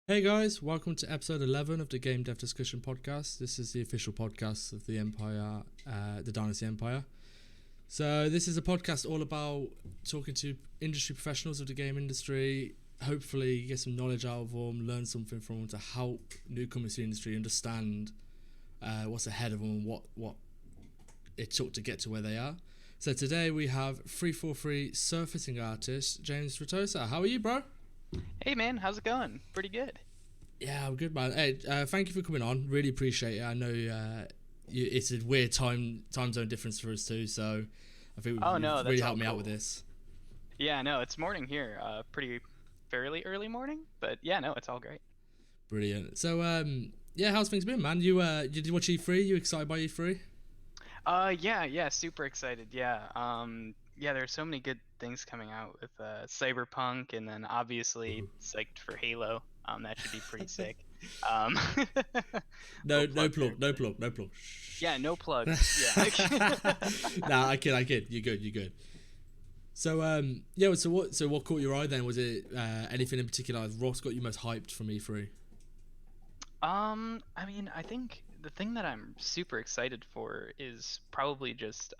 Hey guys, welcome to episode 11 of the Game Dev Discussion Podcast. This is the official podcast of the Empire, the Dynasty Empire. So this is a podcast all about talking to industry professionals of the game industry, hopefully get some knowledge out of them, learn something from them to help newcomers to the industry understand what's ahead of them and what it took to get to where they are. So today we have 343 surfacing artist, James Ritossa. How are you, bro? Hey man, how's it going? Pretty good. Yeah, I'm good, man. Hey, thank you for coming on. Really appreciate it. I know it's a weird time zone difference for us too, so I think Oh you've no, really that's all helped me out cool. with this. Yeah, no, it's morning here. Pretty fairly early morning, but yeah, no, it's all great. Brilliant. So, yeah, how's things been, man? You did watch E3? You excited by E3? Yeah, super excited. Yeah, there's so many good things coming out with Cyberpunk, and then obviously psyched for Halo. That should be pretty sick. Um, No, little no plug there, plug, no but plug, no plug. yeah, no plugs. Yeah. Nah, I kid. You're good. You're good. So, yeah. So what caught your eye then? Was it anything in particular? Like, Ross got you most hyped from E3? I mean, I think the thing that I'm super excited for is probably just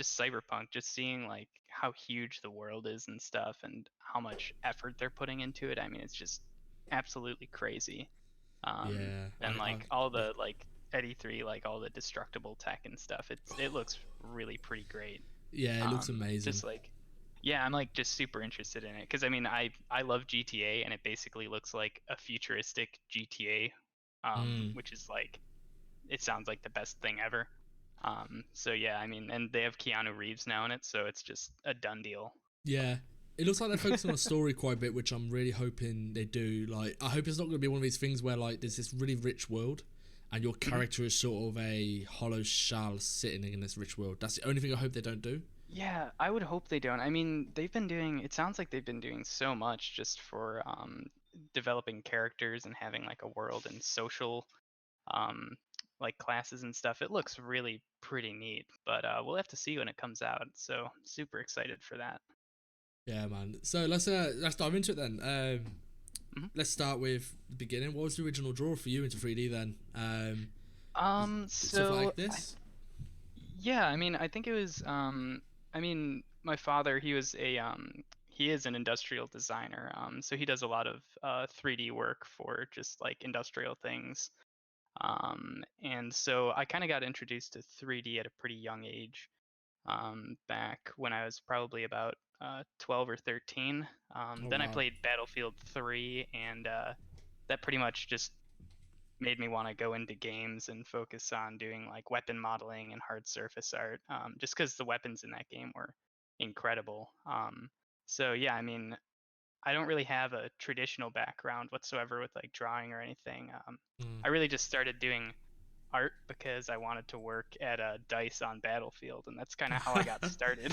Cyberpunk, just seeing like how huge the world is and stuff, and how much effort they're putting into it. I mean, it's just absolutely crazy. Yeah, And I like all yeah, the like Eddie 3, like all the destructible tech and stuff. It looks really pretty great. yeah. It looks amazing. Just like yeah, I'm like just super interested in it because I mean I love GTA and it basically looks like a futuristic GTA, Mm. which is like it sounds like the best thing ever. So yeah, I mean, and they have Keanu Reeves now in it, so it's just a done deal. Yeah. It looks like they're focusing on story quite a bit, which I'm really hoping they do. Like, I hope it's not going to be one of these things where, like, there's this really rich world and your Mhm. character is sort of a hollow shell sitting in this rich world. That's the only thing I hope they don't do. Yeah, I would hope they don't. I mean, they've been doing, it sounds like they've been doing so much just for developing characters and having like a world and social um, like classes and stuff. It looks really pretty neat, but we'll have to see when it comes out. So super excited for that. Yeah, man. So let's dive into it then. Mhm. Let's start with the beginning. What was the original draw for you into 3D then? Stuff So like this? yeah, I mean, I think it was I mean, my father, he is an industrial designer. So he does a lot of 3D work for just like industrial things. And so I kind of got introduced to 3D at a pretty young age, back when I was probably about 12 or 13. Oh, Then I wow. played Battlefield 3, and that pretty much just made me want to go into games and focus on doing like weapon modeling and hard surface art, just because the weapons in that game were incredible. So yeah, I mean, I don't really have a traditional background whatsoever with like drawing or anything. Mm. I really just started doing art because I wanted to work at a Dice on Battlefield, and that's kind of how I got started.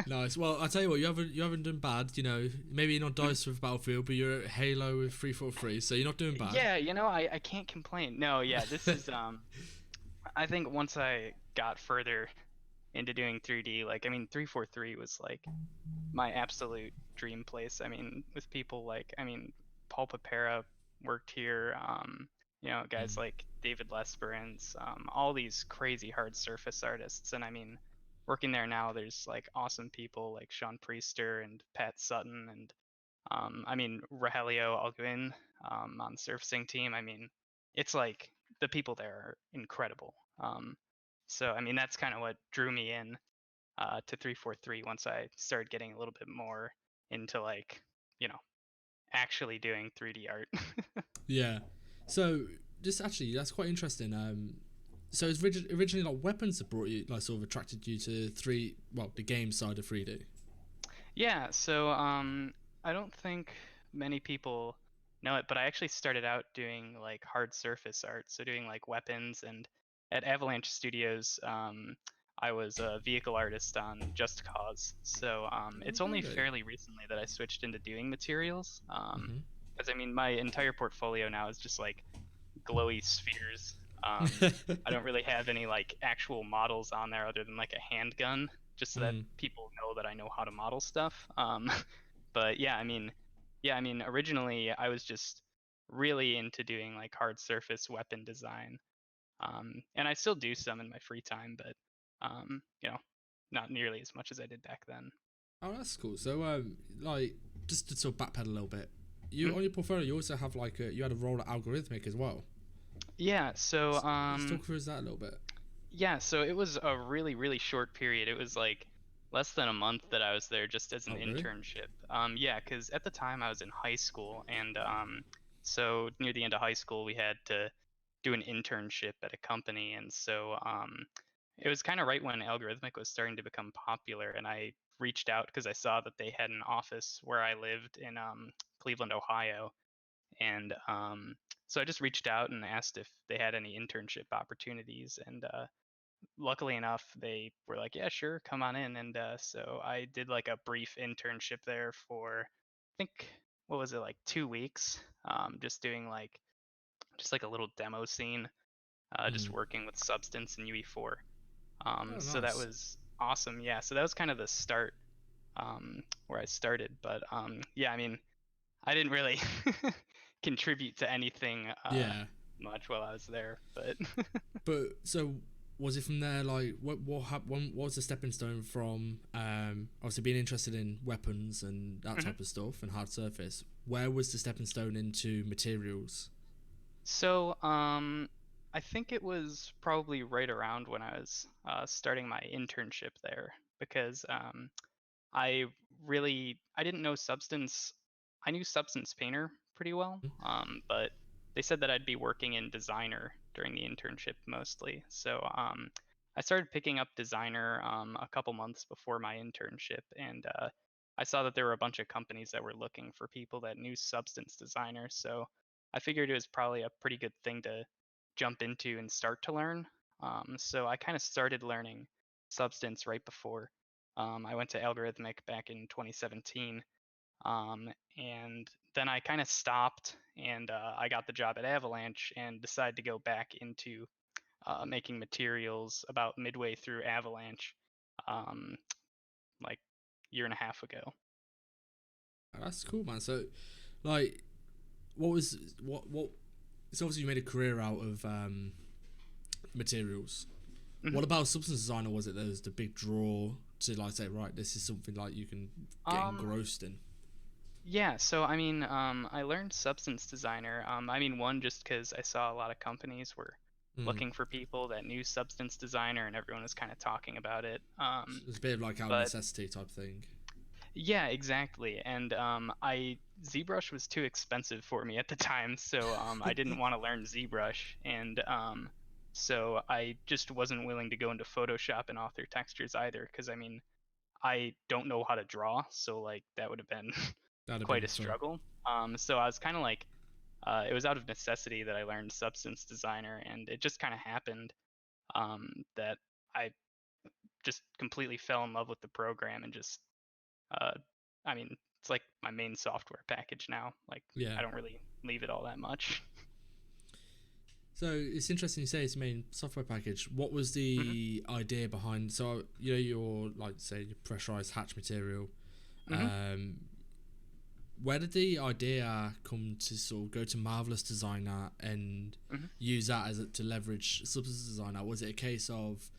Nice. Well, I tell you what, you haven't done bad. You know, maybe you're not Dice with Battlefield, but you're at Halo with 343, so you're not doing bad. Yeah, I can't complain. No, yeah, this is I think once I got further into doing 3D, like I mean 343 was like my absolute dream place. I mean, with people like I mean Paul Papera worked here, guys Mm. like David Lesperance, all these crazy hard surface artists, and I mean working there now there's like awesome people like Sean Priester and Pat Sutton and I mean, Rogelio Alguin, on the surfacing team. I mean, it's like the people there are incredible. So I mean, that's kind of what drew me in to 343 once I started getting a little bit more into like, you know, actually doing 3D art. Yeah. So just actually, that's quite interesting. So it's originally like weapons that brought you, like, sort of attracted you to the game side of 3D. Yeah, so I don't think many people know it, but I actually started out doing like hard surface art, so doing like weapons. And at Avalanche Studios, I was a vehicle artist on Just Cause. So it's Oh, only really? fairly recently that I switched into doing materials. Mhm. Because I mean, my entire portfolio now is just like glowy spheres. I don't really have any like actual models on there other than like a handgun, just so that Mm. people know that I know how to model stuff. But yeah, I mean, Yeah, I mean, originally I was just really into doing like hard surface weapon design. And I still do some in my free time, but you know, not nearly as much as I did back then. Oh, that's cool. So, like, just to sort of backpedal a little bit, you Mhm. on your portfolio, you also have like you had a role at Algorithmic as well. Yeah, so Let's talk through that a little bit. yeah, so it was a really, really short period. It was like less than a month that I was there just as an Oh, really? internship. Yeah, because at the time I was in high school, and so near the end of high school we had to do an internship at a company, and so it was kind of right when Algorithmic was starting to become popular, and I reached out because I saw that they had an office where I lived in Cleveland, Ohio, and so I just reached out and asked if they had any internship opportunities, and luckily enough, they were like, "Yeah, sure, come on in." And so I did like a brief internship there for, I think, what was it, like 2 weeks, just doing like just like a little demo scene, just Mm. working with Substance and UE4. Oh, So that nice. was awesome. Yeah, so that was kind of the start, where I started. But yeah, I mean, I didn't really contribute to anything Yeah, much while I was there, but but so was it from there? Like, what was the stepping stone from obviously being interested in weapons and that Mhm. type of stuff and hard surface? Where was the stepping stone into materials? So, I think it was probably right around when I was starting my internship there because I I didn't know Substance. I knew Substance Painter pretty well, but they said that I'd be working in Designer during the internship mostly. So I started picking up Designer a couple months before my internship, and I saw that there were a bunch of companies that were looking for people that knew Substance Designer. So I figured it was probably a pretty good thing to jump into and start to learn. So I kind of started learning Substance right before I went to Algorithmic back in 2017, and then I kind of stopped, and I got the job at Avalanche and decided to go back into making materials about midway through Avalanche, um, like year and a half ago. Oh, that's cool, man. So, like, what? It's obviously you made a career out of materials. Mhm. What about substance designer? Was it that was the big draw to like say, right, this is something like you can get Um, engrossed in? yeah, so I mean, I learned Substance Designer. I mean, one, just because I saw a lot of companies were Mm. looking for people that knew Substance Designer, and everyone was kind of talking about it. It's a bit of like out of But necessity type thing. Yeah, exactly. And I ZBrush was too expensive for me at the time, so I didn't want to learn ZBrush, and so I just wasn't willing to go into Photoshop and author textures either, because I mean I don't know how to draw, so like that would have been That'd have quite a been fun. struggle. So I was kind of like, it was out of necessity that I learned Substance Designer, and it just kind of happened that I just completely fell in love with the program and just uh, I mean, it's like my main software package now. Like, Yeah. I don't really leave it all that much. So it's interesting you say it's main software package. What was Mhm. the idea behind? So you know your like say your pressurized hatch material. Mhm. Um, where did the idea come to sort of go to Marvelous Designer and Mhm. use that as to leverage Substance Designer? Was it a case of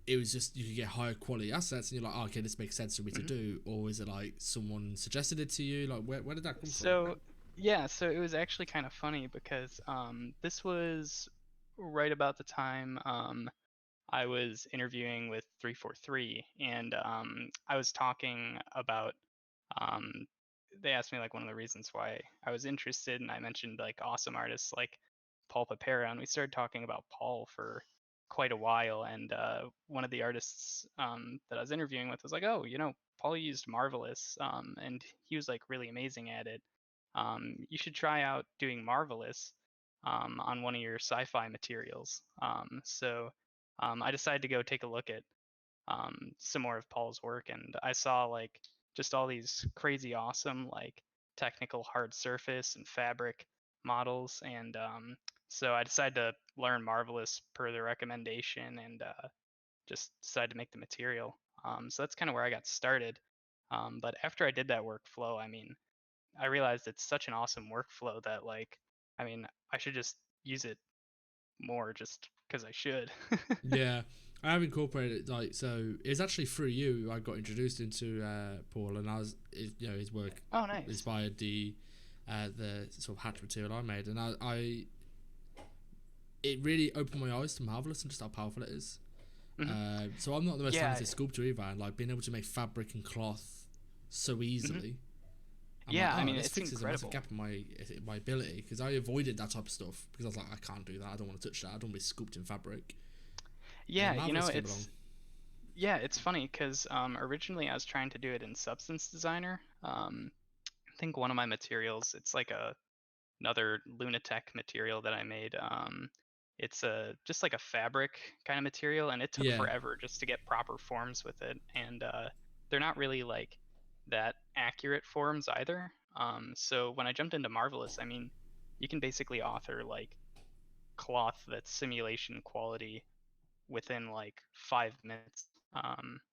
it was just you could get higher quality assets and you're like, oh, okay, this makes sense for me to Mhm. do, or is it like someone suggested it to you? Like, where did that come from? So yeah, so it was actually kind of funny because this was right about the time I was interviewing with 343, and I was talking about um they asked me like one of the reasons why I was interested, and I mentioned like awesome artists like Paul Papera, and we started talking about Paul for quite a while. And one of the artists that I was interviewing with was like, "Oh, Paul used Marvelous, and he was like really amazing at it. You should try out doing Marvelous on one of your sci-fi materials." So I decided to go take a look at some more of Paul's work, and I saw like just all these crazy awesome like technical hard surface and fabric models, and so I decided to learn Marvelous per the recommendation, and just decided to make the material. So that's kind of where I got started. But after I did that workflow, I mean, I realized it's such an awesome workflow that like, I mean, I should just use it more just because I should. Yeah, I have incorporated like so. It's actually through you I got introduced into Paul, and his work Oh, nice. inspired the sort of hatch material I made, and I it really opened my eyes to Marvelous and just how powerful it is. Hmm. So I'm not the most Yeah. talented sculptor either, and like being able to make fabric and cloth so Hmm. easily, I'm like, Yeah, I oh, mean, this it's fixes a massive incredible. gap in my ability, because I avoided that type of stuff because I was like, I can't do that. I don't want to touch that. I don't want to be sculpting fabric. And then Yeah, Marvelous came along. it's funny because originally I was trying to do it in Substance Designer. I think one of my materials, it's like another Lunatech material that I made. It's a just like a fabric kind of material, and it took Yeah, forever just to get proper forms with it, and they're not really like that accurate forms either. So when I jumped into Marvelous, I mean, you can basically author like cloth that's simulation quality within like 5 minutes.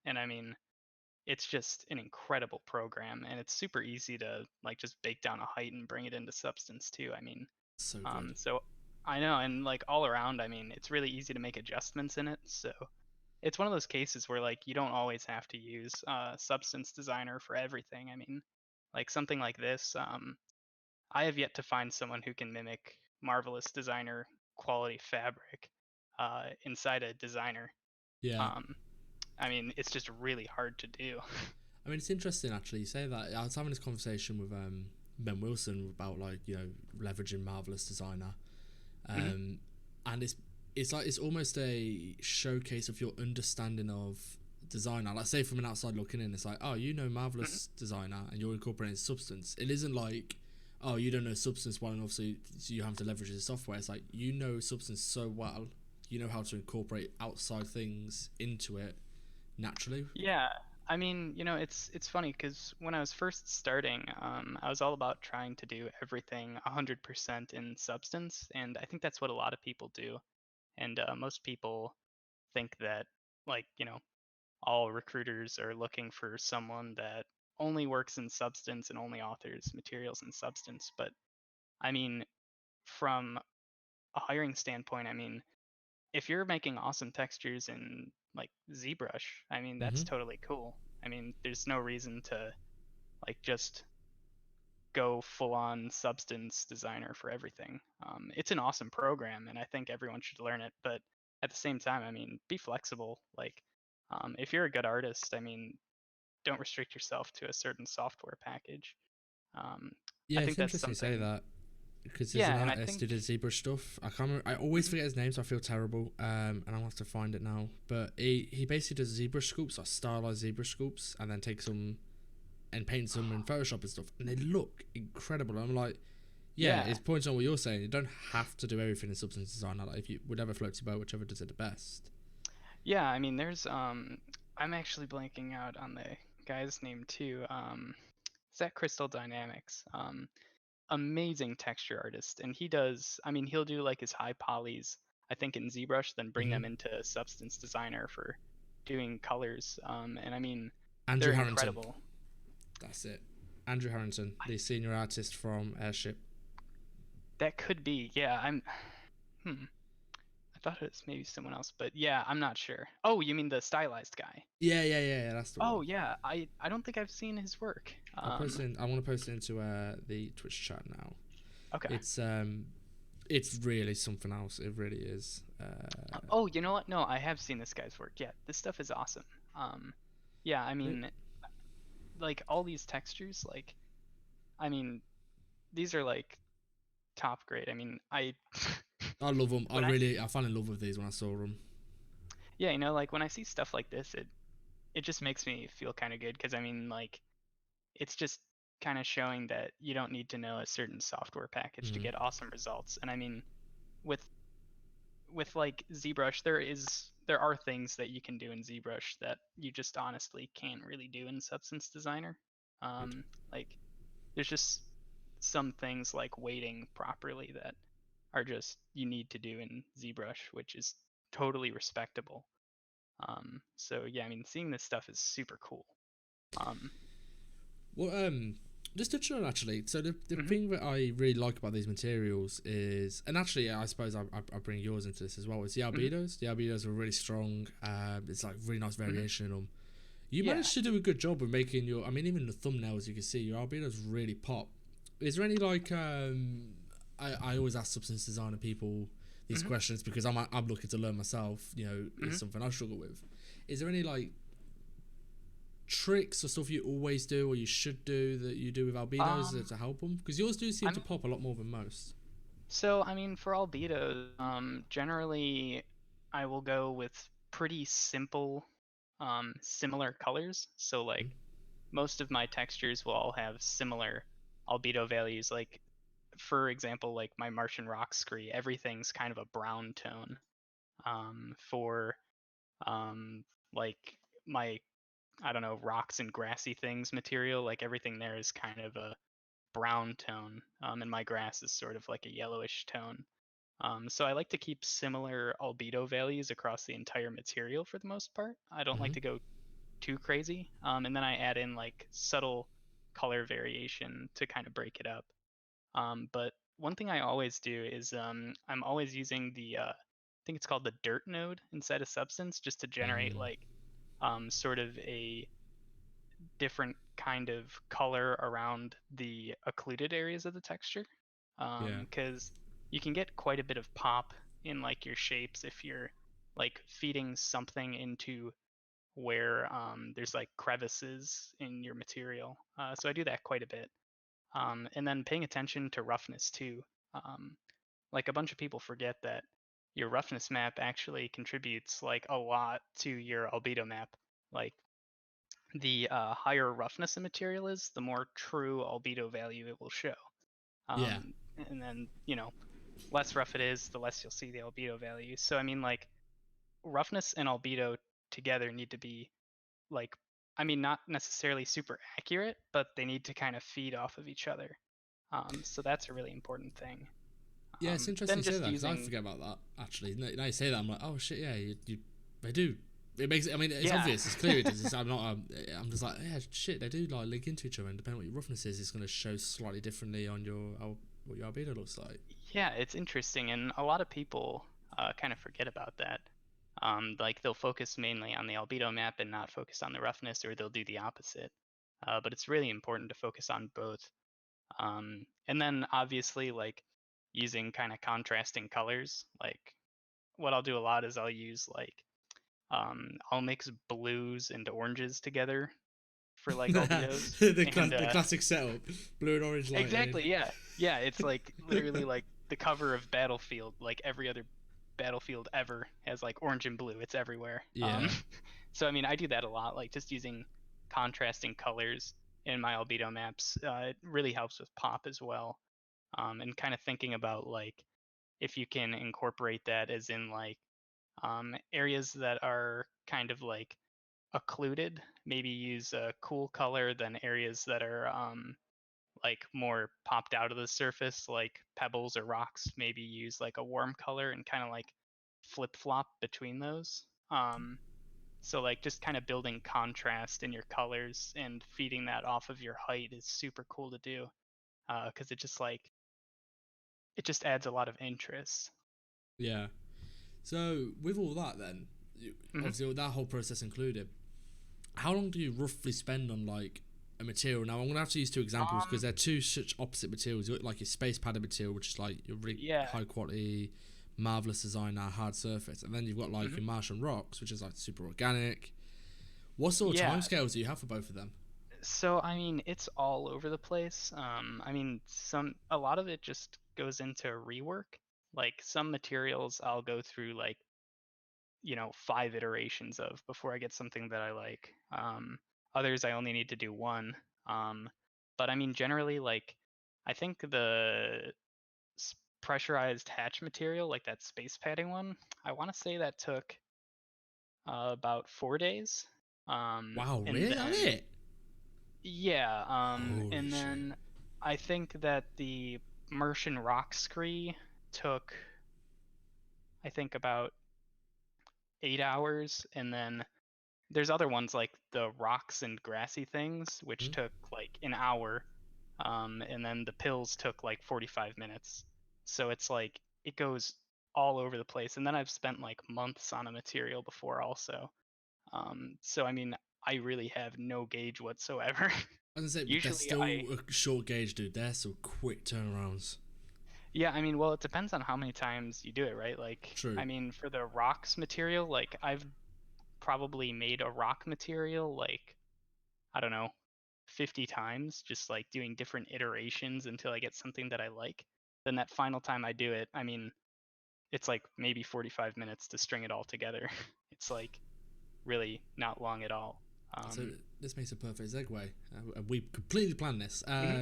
And I mean, it's just an incredible program, and it's super easy to like just bake down a height and bring it into Substance too. I mean, so good. so I know, and like all around, I mean, it's really easy to make adjustments in it. So it's one of those cases where like you don't always have to use Substance Designer for everything. I mean, like something like this, I have yet to find someone who can mimic Marvelous Designer quality fabric inside a designer. Yeah, Um, I mean, it's just really hard to do. I mean, it's interesting actually. You say that. I was having this conversation with Ben Wilson about like leveraging Marvelous Designer, Hmm. um, and it's like it's almost a showcase of your understanding of designer. Like say from an outside looking in, it's like, oh, you know Hmm. Marvelous Designer and you're incorporating Substance. It isn't like, oh, you don't know Substance well enough, so you have to leverage the software. It's like you know Substance so well, you know how to incorporate outside things into it naturally. Yeah, I mean, it's funny because when I was first starting, I was all about trying to do everything 100% in Substance, and I think that's what a lot of people do. And most people think that, like, all recruiters are looking for someone that only works in Substance and only authors materials in Substance. But I mean, from a hiring standpoint, I mean, if you're making awesome textures in like ZBrush, I mean, that's Mm-hmm. totally cool. I mean, there's no reason to like just go full on Substance Designer for everything. It's an awesome program, and I think everyone should learn it. But at the same time, I mean, be flexible. Like, if you're a good artist, I mean, don't restrict yourself to a certain software package. Um, I Yeah, think it's that's interesting you say something. that because there's Yeah, an and I artist think. who did ZBrush stuff. I can't remember, I always Mhm. forget his name, so I feel terrible. And I'll have to find it now. But he basically does ZBrush sculpts, like stylized ZBrush sculpts, and then takes them and paints them in Photoshop and stuff, and they look incredible. And I'm like, yeah, Yeah, it's points on what you're saying. You don't have to do everything in Substance Design. Like if you whatever floats your boat, whichever does it the best. yeah. I mean, I'm actually blanking out on the guy's name too. Is that Crystal Dynamics? Amazing texture artist, and I mean, he'll do like his high polys, I think in ZBrush, then bring Mm-hmm. them into Substance Designer for doing colors. And I mean, Andrew they're Harrington, incredible. that's it. Andrew Harrington, I, the senior artist from Airship. that could be, yeah. Hmm, I thought it was maybe someone else, but yeah, I'm not sure. Oh, you mean the stylized guy? Yeah, that's the Oh one. yeah, I don't think I've seen his work. I'll post it in, I want to post it into the Twitch chat now. Okay. It's it's really something else. It really is. Oh, you know what? No, I have seen this guy's work. Yeah, this stuff is awesome. Um, yeah, I It, mean, like all these textures, like, I mean, these are like top grade. I mean, I I love them. when I fell in love with these when I saw them. yeah, like when I see stuff like this, it just makes me feel kind of good because I mean, like, it's just kind of showing that you don't need to know a certain software package to Mm. get awesome results. And I mean, with like ZBrush, there are things that you can do in ZBrush that you just honestly can't really do in Substance Designer. Good. Like there's just some things like weighting properly that are just you need to do in ZBrush, which is totally respectable. So yeah, I mean, seeing this stuff is super cool. Um, What Just to chill, actually. So the Hmm. thing that I really like about these materials is, and actually, I suppose I bring yours into this as well. Is the Hmm. albedos. The albedos are really strong. It's like really nice Hmm. variation in them. You Yeah. managed to do a good job with making your. I mean, even the thumbnails you can see your albedos really pop. Is there any like I always ask substance designer people these Hmm. questions because I'm looking to learn myself. You know, it's Hmm. something I struggle with. Is there any like tricks or stuff you always do or you should do that you do with albedos Um, to help them? Because yours do seem I to mean, pop a lot more than most. so I mean, for albedos, generally, I will go with pretty simple, similar colors. So like most of my textures will all have similar albedo values. Like for example, like my Martian rock scree, everything's kind of a brown tone. For um, like my I don't know, rocks and grassy things material, like everything there is kind of a brown tone, and my grass is sort of like a yellowish tone. So I like to keep similar albedo values across the entire material for the most part. I don't like Mm-hmm. to go too crazy, and then I add in like subtle color variation to kind of break it up. But one thing I always do is I'm always using I think it's called the dirt node inside a substance just to generate Mm, like sort of a different kind of color around the occluded areas of the texture. yeah. Because you can get quite a bit of pop in like your shapes if you're like feeding something into where there's like crevices in your material. So I do that quite a bit. And then paying attention to roughness too. Um, like a bunch of people forget that your roughness map actually contributes like a lot to your albedo map. Like the higher roughness the material is, the more true albedo value it will show. Yeah. And then, less rough it is, the less you'll see the albedo value. So, I mean, like, roughness and albedo together need to be, like, I mean, not necessarily super accurate, but they need to kind of feed off of each other. So that's a really important thing. Yeah, it's interesting Then you say just that because I using, forget about that actually. Now you say that, I'm like, oh shit, yeah, they do. It makes it. I mean, it's yeah, obvious. It's clear. It does. I'm not. I'm just like, yeah, shit. They do like link into each other, and depending on what your roughness is, it's going to show slightly differently on your what your albedo looks like. yeah, it's interesting, and a lot of people kind of forget about that. Like they'll focus mainly on the albedo map and not focus on the roughness, or they'll do the opposite. But it's really important to focus on both. And then obviously, like using kind of contrasting colors. Like what I'll do a lot is I'll use like I'll mix blues and oranges together for like albedos, and The classic setup, blue and orange lighting. exactly, yeah. Yeah, it's like literally like the cover of Battlefield, like every other Battlefield ever has like orange and blue. It's everywhere. Yeah, So I mean, I do that a lot, like just using contrasting colors in my albedo maps. It really helps with pop as well. And kind of thinking about like if you can incorporate that as in like areas that are kind of like occluded, maybe use a cool color than areas that are like more popped out of the surface, like pebbles or rocks, maybe use like a warm color and kind of like flip flop between those. So like just kind of building contrast in your colors and feeding that off of your height is super cool to do because it just adds a lot of interest. yeah. So with all that, then Hmm. obviously with that whole process included, how long do you roughly spend on like a material? Now I'm gonna have to use two examples because Um, they're two such opposite materials. You got like your space padded material, which is like your really yeah. high quality, marvelous design, hard surface, and then you've got like Hmm. your Martian rocks, which is like super organic. What sort of Yeah. timescales do you have for both of them? So I mean, it's all over the place. I mean, a lot of it just goes into rework. Like some materials I'll go through like 5 iterations of before I get something that I like. Others I only need to do one. Um, but I mean, generally, like I think the pressurized hatch material, like that space padding one, I want to say that took about 4 days. Wow, And really? That then it? yeah, Holy and shit! then I think that the Martian rock scree took I think about 8 hours, and then there's other ones like the rocks and grassy things, which Hmm? took like an hour. and then the pills took like 45 minutes. So it's like it goes all over the place. And then I've spent like months on a material before also. So I mean, I really have no gauge whatsoever. I was gonna say, but they're Usually still a short gauge, dude. They're so quick turnarounds. yeah, I mean, well, it depends on how many times you do it, right? Like, True. I mean, for the rocks material, like I've probably made a rock material like, I don't know, 50 times, just like doing different iterations until I get something that I like. Then that final time I do it, I mean, it's like maybe 45 minutes to string it all together. It's like really not long at all. So Um, this makes a perfect segue. We completely planned this. mhm,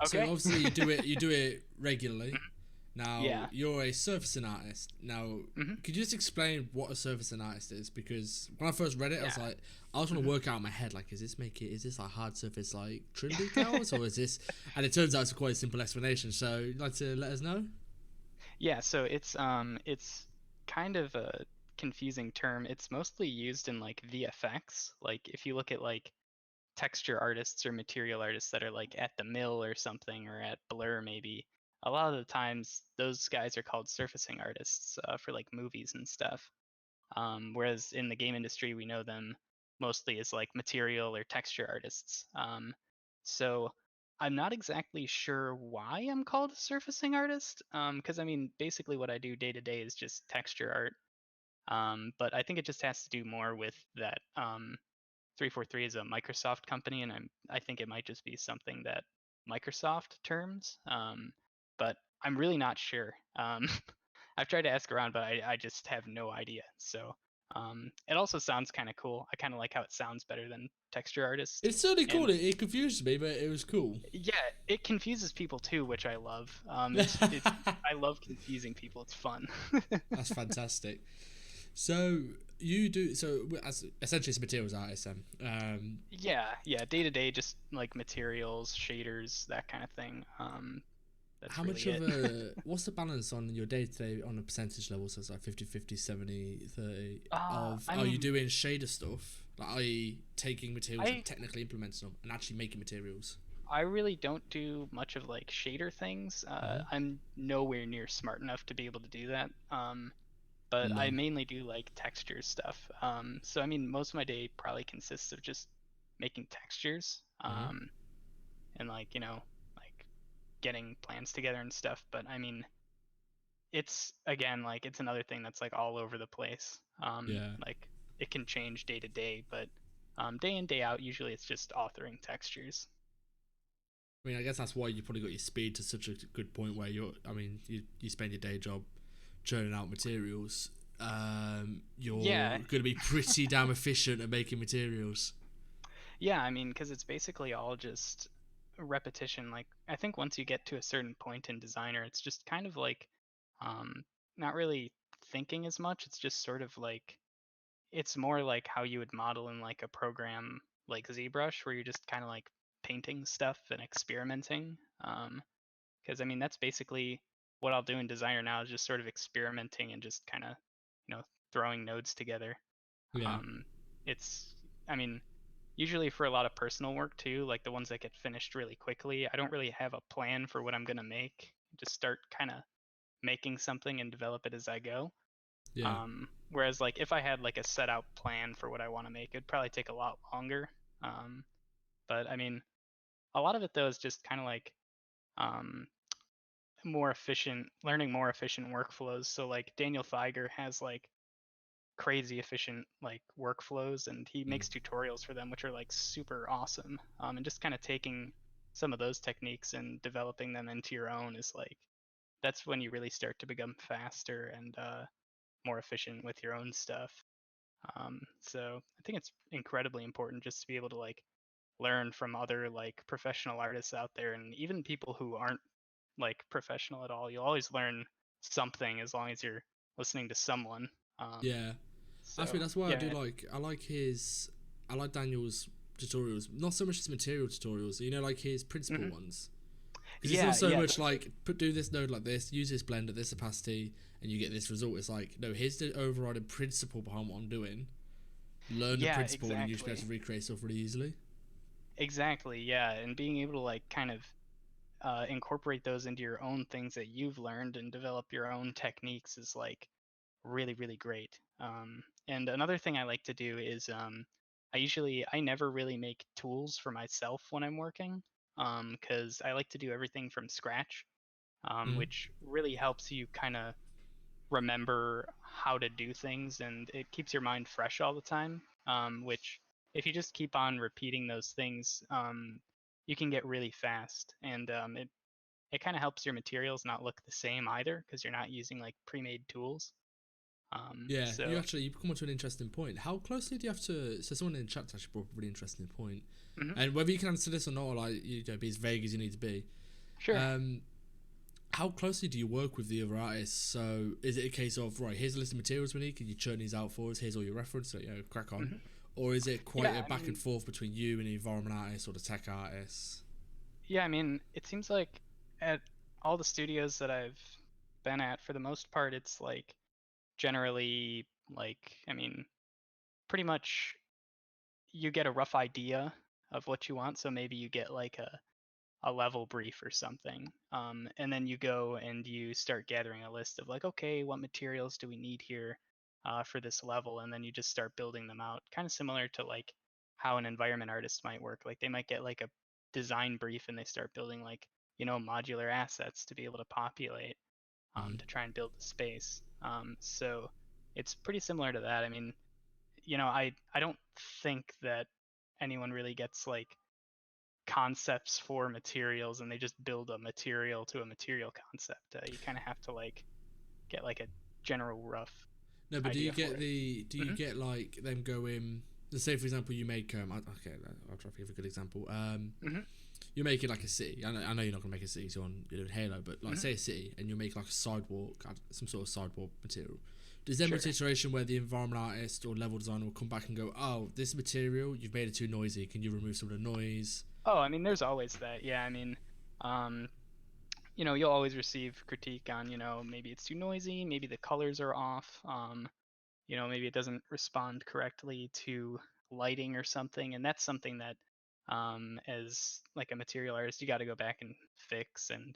So okay. obviously you do it. You do it regularly. Mhm, Now yeah. you're a surfacing artist. Now, hmm could you just explain what a surfacing artist is? Because when I first read it, I was Yeah. like, I was trying to hmm work out in my head, like, is this like hard surface like trim decals, or is this? And it turns out it's quite a simple explanation. So you'd like to let us know? Yeah, so it's kind of a confusing term. It's mostly used in like VFX. Like if you look at like texture artists or material artists that are like at the mill or something or at Blur maybe, a lot of the times those guys are called surfacing artists for like movies and stuff. Whereas in the game industry, we know them mostly as like material or texture artists. So I'm not exactly sure why I'm called a surfacing artist, because I mean, basically what I do day to day is just texture art. But I think it just has to do more with that. 343 is a Microsoft company, and I think it might just be something that Microsoft terms. But I'm really not sure. I've tried to ask around, but I just have no idea. So it also sounds kind of cool. I kind of like how it sounds better than texture artist. It's certainly And cool. It confused me, but it was cool. yeah, it confuses people too, which I love. I love confusing people. It's fun. That's fantastic. So you do as essentially it's a materials artist then. Yeah, day to day, just like materials, shaders, that kind of thing. That's How much really of it. a what's the balance on your day to day on a percentage level? So it's like 50-50, 70-30 of I are you mean, doing shader stuff? Like are you taking materials and I technically implementing them and actually making materials? I really don't do much of like shader things. Mm-hmm. I'm nowhere near smart enough to be able to do that. But I None. mainly do like texture stuff. So I mean, most of my day probably consists of just making textures, Mm-hmm. and like like getting plans together and stuff. But I mean, it's again like it's another thing that's like all over the place. Yeah. Like it can change day to day, but day in day out, usually it's just authoring textures. I mean, I guess that's why you probably got your speed to such a good point where you spend your day job churning out materials. You're Yeah, going to be pretty damn efficient at making materials. yeah. I mean, because it's basically all just repetition. Like I think once you get to a certain point in designer, it's just kind of like um, not really thinking as much. It's just sort of like it's more like how you would model in like a program like ZBrush, where you're just kind of like painting stuff and experimenting. Because I mean, that's basically what I'll do in Designer now is just sort of experimenting and just kind of, you know, throwing nodes together. Yeah. Um, it's, I mean, usually for a lot of personal work too, like the ones that get finished really quickly, I don't really have a plan for what I'm gonna make. Just start kind of making something and develop it as I go. Yeah. Whereas like if I had like a set out plan for what I want to make, it'd probably take a lot longer. Um, but I mean, a lot of it though is just kind of like um, learning more efficient workflows. So like Daniel Theiger has like crazy efficient like workflows, and he Mm. makes tutorials for them, which are like super awesome. And just kind of taking some of those techniques and developing them into your own is like that's when you really start to become faster and more efficient with your own stuff. So I think it's incredibly important just to be able to like learn from other like professional artists out there, and even people who aren't like professional at all. You'll always learn something as long as you're listening to someone. Um, Yeah. so Actually, that's why yeah, I like Daniel's tutorials. Not so much his material tutorials, like his principal hmm ones. Because it's not yeah, so yeah. much Those are like do this node like this, use this blend at this opacity, and you get this result. It's like no, here's the overriding principle behind what I'm doing. Learn the yeah, principle, and you should be able exactly, to recreate stuff really easily. exactly, yeah. And being able to like kind of incorporate those into your own things that you've learned and develop your own techniques is like really, really great. And another thing I like to do is I never really make tools for myself when I'm working, because I like to do everything from scratch, Mm. which really helps you kind of remember how to do things, and it keeps your mind fresh all the time. Which if you just keep on repeating those things, you can get really fast, and it kind of helps your materials not look the same either because you're not using like pre-made tools. Yeah, So you come on to an interesting point. How closely do you have to? So someone in the chat actually brought up a really interesting point, mhm, and whether you can answer this or not, or like be as vague as you need to be. sure. Um, how closely do you work with the other artists? So is it a case of right? Here's a list of materials we need. Can you churn these out for us? Here's all your reference. So, crack on. Mhm. Or is it quite Yeah, a I back and mean, forth between you and the environment artist or the tech artist? yeah, I mean, it seems like at all the studios that I've been at, for the most part, it's like generally like, I mean, pretty much you get a rough idea of what you want. So maybe you get like a level brief or something. And then you go and you start gathering a list of like, okay, what materials do we need here for this level? And then you just start building them out, kind of similar to like how an environment artist might work. Like they might get like a design brief and they start building like, modular assets to be able to populate, Mm. to try and build the space. So it's pretty similar to that. I mean, I don't think that anyone really gets like concepts for materials and they just build a material to a material concept. You kind of have to like get like a general rough No, but idea for it. do you Hmm. get like them going? Let's say for example, you make okay, I'll try to give a good example. Hmm. You're making like a city. I know you're not gonna make a city, so on you're doing Halo, but like Hmm. say a city, and you make like a sidewalk, some sort of sidewalk material. Does there be a Sure. situation where the environment artist or level designer will come back and go, "Oh, this material you've made it too noisy. Can you remove some of the noise?" Oh, I mean, there's always that. Yeah, I mean, um, you'll always receive critique on, maybe it's too noisy, maybe the colors are off, maybe it doesn't respond correctly to lighting or something, and that's something that, as like a material artist, you got to go back and fix and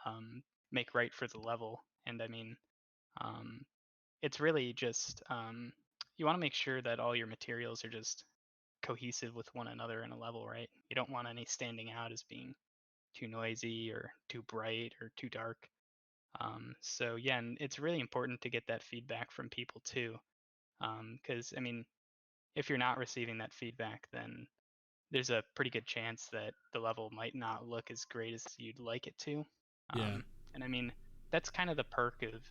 um, make right for the level. And I mean, um, it's really just you want to make sure that all your materials are just cohesive with one another in a level, right? You don't want any standing out as being too noisy or too bright or too dark. So yeah, and it's really important to get that feedback from people too, because I mean, if you're not receiving that feedback, then there's a pretty good chance that the level might not look as great as you'd like it to. Yeah, And I mean, that's kind of the perk of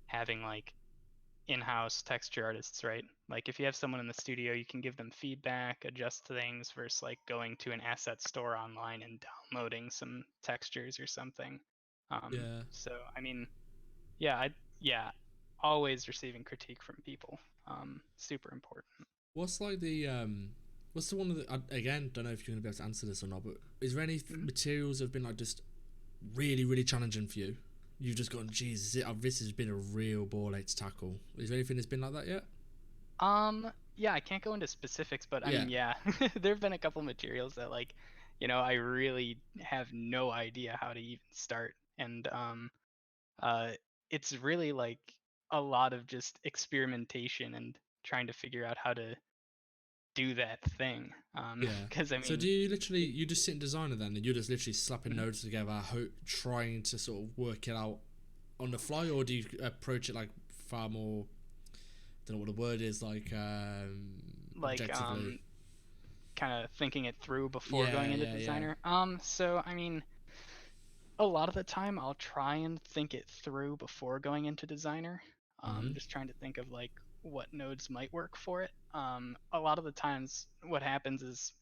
having like in-house texture artists, right? Like if you have someone in the studio, you can give them feedback, adjust things versus like going to an asset store online and downloading some textures or something. yeah. So I mean, yeah, yeah, always receiving critique from people. Super important. What's like what's the one of the again? Don't know if you're gonna be able to answer this or not, but is there any Mhm. materials that have been like just really really challenging for you? You've just gone, Jesus, this has been a real ball ache to tackle. Is there anything that's been like that yet? Yeah, I can't go into specifics, but I Yeah, mean, yeah, there have been a couple materials that like, I really have no idea how to even start. And uh, it's really like a lot of just experimentation and trying to figure out how to do that thing. yeah. Because I So mean, do you literally it, you just sit in designer then, and you're just literally slapping mhm. nodes together, trying to sort of work it out on the fly, or do you approach it like far more? Don't know what the word is like Like objectively. kind of thinking it through before going Yeah, into yeah, yeah. designer. So I mean, a lot of the time I'll try and think it through before going into designer. Mm-hmm. Just trying to think of like what nodes might work for it. A lot of the times what happens is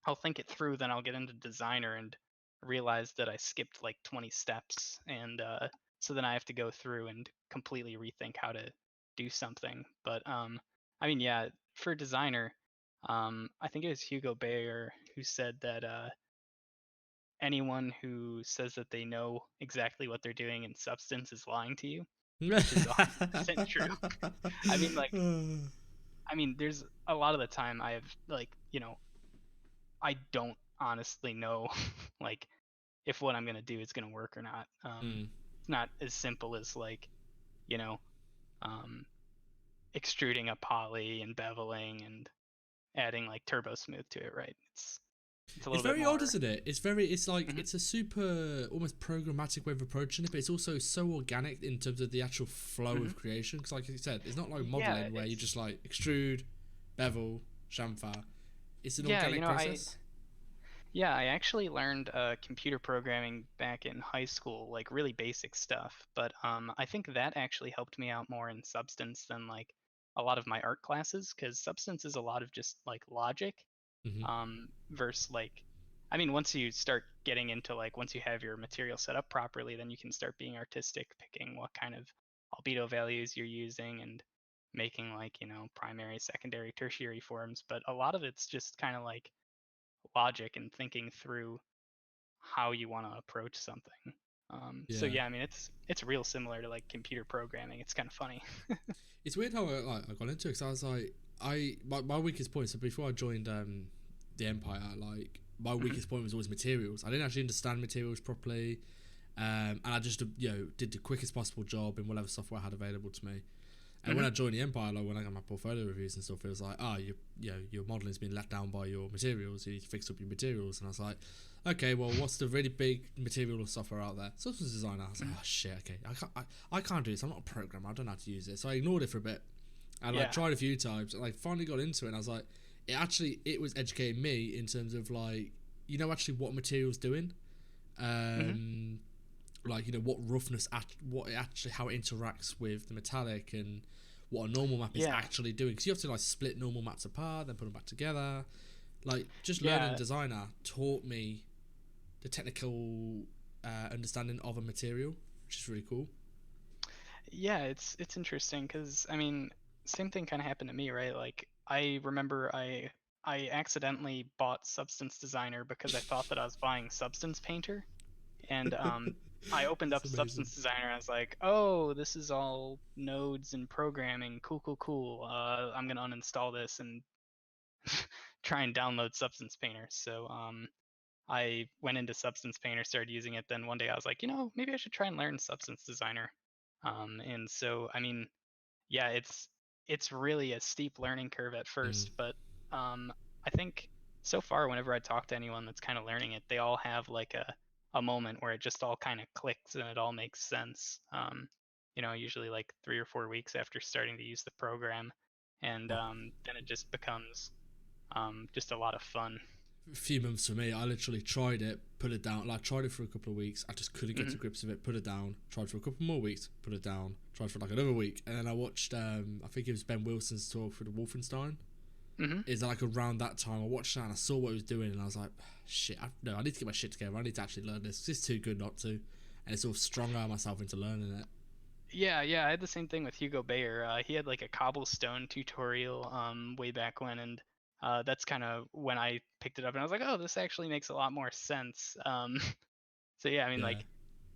I'll think it through, then I'll get into designer and realize that I skipped like 20 steps, and so then I have to go through and completely rethink how to do something. But I mean, yeah, for designer, I think it was Hugo Bayer who said that anyone who says that they know exactly what they're doing in substance is lying to you, which is 100% true. I mean, like, there's a lot of the time I have like, I don't honestly know like if what I'm gonna do is gonna work or not. Mm. It's not as simple as like, you know, um, extruding a poly and beveling and adding like turbo smooth to it, right? It's a It's little bit very odd, more. isn't it? It's like Mhm. it's a super almost programmatic way of approaching it, but it's also so organic in terms of the actual flow Mhm. of creation. Because, like you said, it's not like Yeah, modeling where you it's just like extrude, bevel, chamfer. It's an yeah, organic process. I actually learned computer programming back in high school, like really basic stuff. But I think that actually helped me out more in Substance than like a lot of my art classes, because Substance is a lot of just like logic, Hmm. versus like, I mean, once you start getting into like once you have your material set up properly, then you can start being artistic, picking what kind of albedo values you're using and making like, primary, secondary, tertiary forms. But a lot of it's just kind of like logic and thinking through how you want to approach something. So Yeah, yeah, I mean it's real similar to like computer programming. It's kind of funny. it's weird how I got into it because I was like, my weakest point. So before I joined the Empire, like my Mhm. weakest point was always materials. I didn't actually understand materials properly, and I just did the quickest possible job in whatever software I had available to me. And when Mhm. I joined the Empire, like when I got my portfolio reviews and stuff, it was like, your modeling's been let down by your materials. You need to fix up your materials. And I was like, okay, well, what's the really big material software out there? Substance Designer. I was like, Mhm. oh shit, okay, I can't do this. I'm not a programmer. I don't know how to use it. So I ignored it for a bit. I like Yeah. tried a few times, and I finally got into it. And I was like, it was educating me in terms of like, actually what material's doing. Mhm. Um, like what roughness what it actually how it interacts with the metallic and what a normal map is Yeah. actually doing, because you have to like split normal maps apart then put them back together. Like just learning Yeah. designer taught me the technical understanding of a material, which is really cool. Yeah, it's interesting because I mean, same thing kind of happened to me, right? Like I remember I accidentally bought Substance Designer because I thought that I was buying Substance Painter, and I opened That's up amazing. Substance Designer and I was like, oh, this is all nodes and programming. Cool, cool, cool. I'm gonna uninstall this and try and download Substance Painter. So I went into Substance Painter, started using it. Then one day I was like, maybe I should try and learn Substance Designer. And so I mean, yeah, it's really a steep learning curve at Mm. first, but I think so far whenever I talk to anyone that's kind of learning it, they all have like a moment where it just all kind of clicks and it all makes sense. Usually like 3 or 4 weeks after starting to use the program, and Oh, then it just becomes just a lot of fun. a few months for me. I literally tried it, put it down. Like tried it for a couple of weeks. I just couldn't get Hmm. to grips with it. Put it down. Tried for a couple more weeks. Put it down. Tried for like another week, and then I watched. I think it was Ben Wilson's talk for the Wolfenstein. Hmm. Is like around that time I watched that and I saw what he was doing and I was like, shit, no, I need to get my shit together. I need to actually learn this. It's too good not to. And it's all strong arm myself into learning it. Yeah, yeah, I had the same thing with Hugo Bayer. He had like a cobblestone tutorial way back when, and that's kind of when I picked it up, and I was like, oh, this actually makes a lot more sense. So yeah, I mean, Yeah. like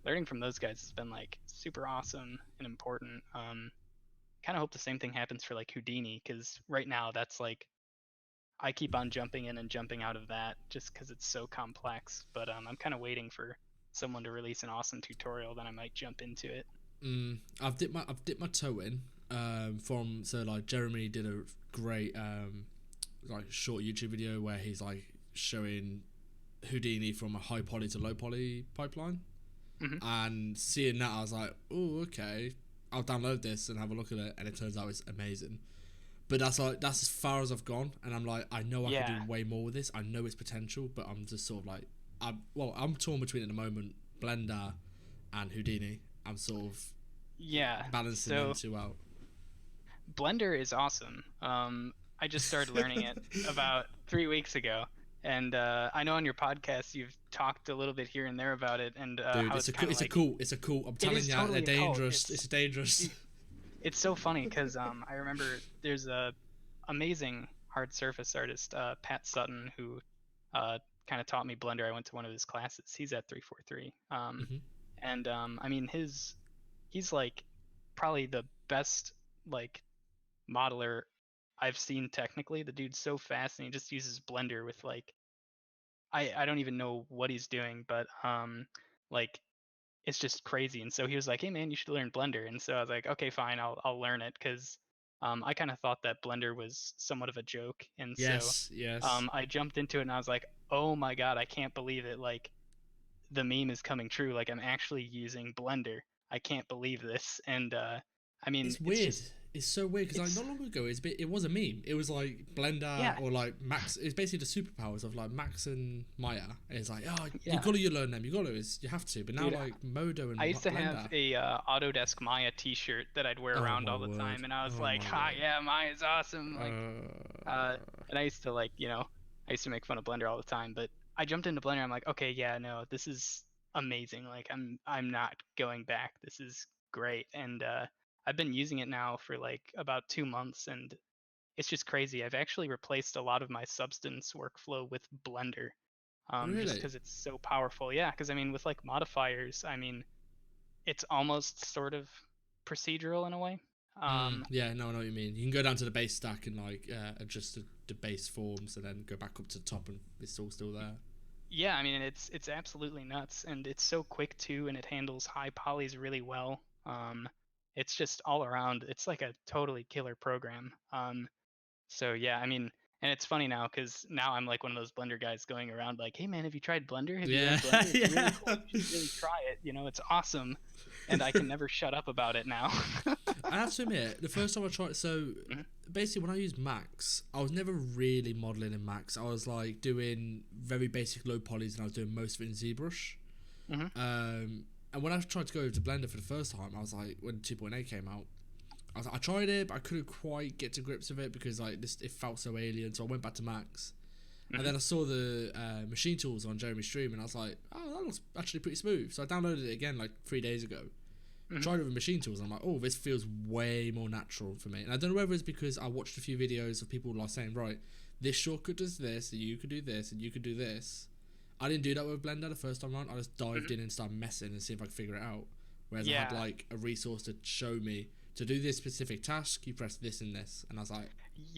learning from those guys has been like super awesome and important. Kind of hope the same thing happens for like Houdini, because right now that's like I keep on jumping in and jumping out of that just because it's so complex. But I'm kind of waiting for someone to release an awesome tutorial, then I might jump into it. I've dipped my toe in. From so like Jeremy did a great like short YouTube video where he's like showing Houdini from a high poly to low poly pipeline, Hmm. and seeing that I was like, oh okay, I'll download this and have a look at it, and it turns out it's amazing. But that's as far as I've gone, and I'm like, I know I could Yeah, do way more with this. I know its potential, but I'm just sort of like, I'm torn between at the moment Blender and Houdini. I'm sort of yeah. balancing them So two out. Blender is awesome. I just started learning it about 3 weeks ago, and I know on your podcast you've talked a little bit here and there about it, and Dude, how it's kind of like it's a cool. I'm it telling is you, they're totally a cult. dangerous. It's dangerous. It's so funny because I remember there's a amazing hard surface artist, Pat Sutton, who kind of taught me Blender. I went to one of his classes. He's at 343. Hmm. And I mean he's like probably the best like modeler I've seen technically. The dude's so fast and he just uses Blender with like I don't even know what he's doing, but like it's just crazy. And so he was like, "Hey man, you should learn Blender." And so I was like, "Okay, fine, I'll learn it," because I kind of thought that Blender was somewhat of a joke. And so Yes, yes. I jumped into it and I was like, "Oh my god, I can't believe it! Like the meme is coming true. Like I'm actually using Blender. I can't believe this." And I mean, It's weird. It's so weird because like it's not long ago it was a meme. It was like Blender yeah, or like Max. It's basically the superpowers of like Max and Maya. And it's like, oh, you yeah, gotta learn them. You have to. But now dude. like Modo I and used to have Blender. a Autodesk Maya T-shirt that I'd wear Oh around my all the word. time, and I was Oh like, my "Ha, word. yeah, Maya's awesome!" Like, Uh, and I used to like, I used to make fun of Blender all the time, but I jumped into Blender. I'm like, okay, yeah, no, this is amazing. Like, I'm not going back. This is great, and I've been using it now for like about 2 months, and it's just crazy. I've actually replaced a lot of my Substance workflow with Blender, just really? because it's so powerful. Yeah, because I mean, with like modifiers, I mean it's almost sort of procedural in a way. Yeah, no, I know what you mean. You can go down to the base stack and like adjust the base forms and then go back up to the top and it's all still there. Yeah, I mean it's absolutely nuts, and it's so quick too, and it handles high polys really well. It's just all around. It's like a totally killer program. So yeah, I mean, and it's funny now because now I'm like one of those Blender guys going around like, "Hey man, have you tried Blender? Have you Yeah, learned Blender? It's really yeah. cool. You should really try it. It's awesome." And I can never shut up about it now. I have to admit, the first time I tried, so Mhm, basically when I used Max, I was never really modeling in Max. I was like doing very basic low polys, and I was doing most of it in ZBrush. mhm. And when I tried to go over to Blender for the first time, I was like, when 2.8 came out, I tried it, but I couldn't quite get to grips with it because like it felt so alien. So I went back to Max, and Mhm. then I saw the machine tools on Jeremy's stream, and I was like, oh, that looks actually pretty smooth. So I downloaded it again like 3 days ago. Mhm. Tried it with machine tools, and I'm like, oh, this feels way more natural for me. And I don't know whether it's because I watched a few videos of people like saying, right, this shortcut does this, and you could do this, and you could do this. I didn't do that with Blender the first time around. I just dived Mhm. in and started messing and see if I could figure it out. Whereas I had Yeah. like a resource to show me to do this specific task, you press this and this, and I was like,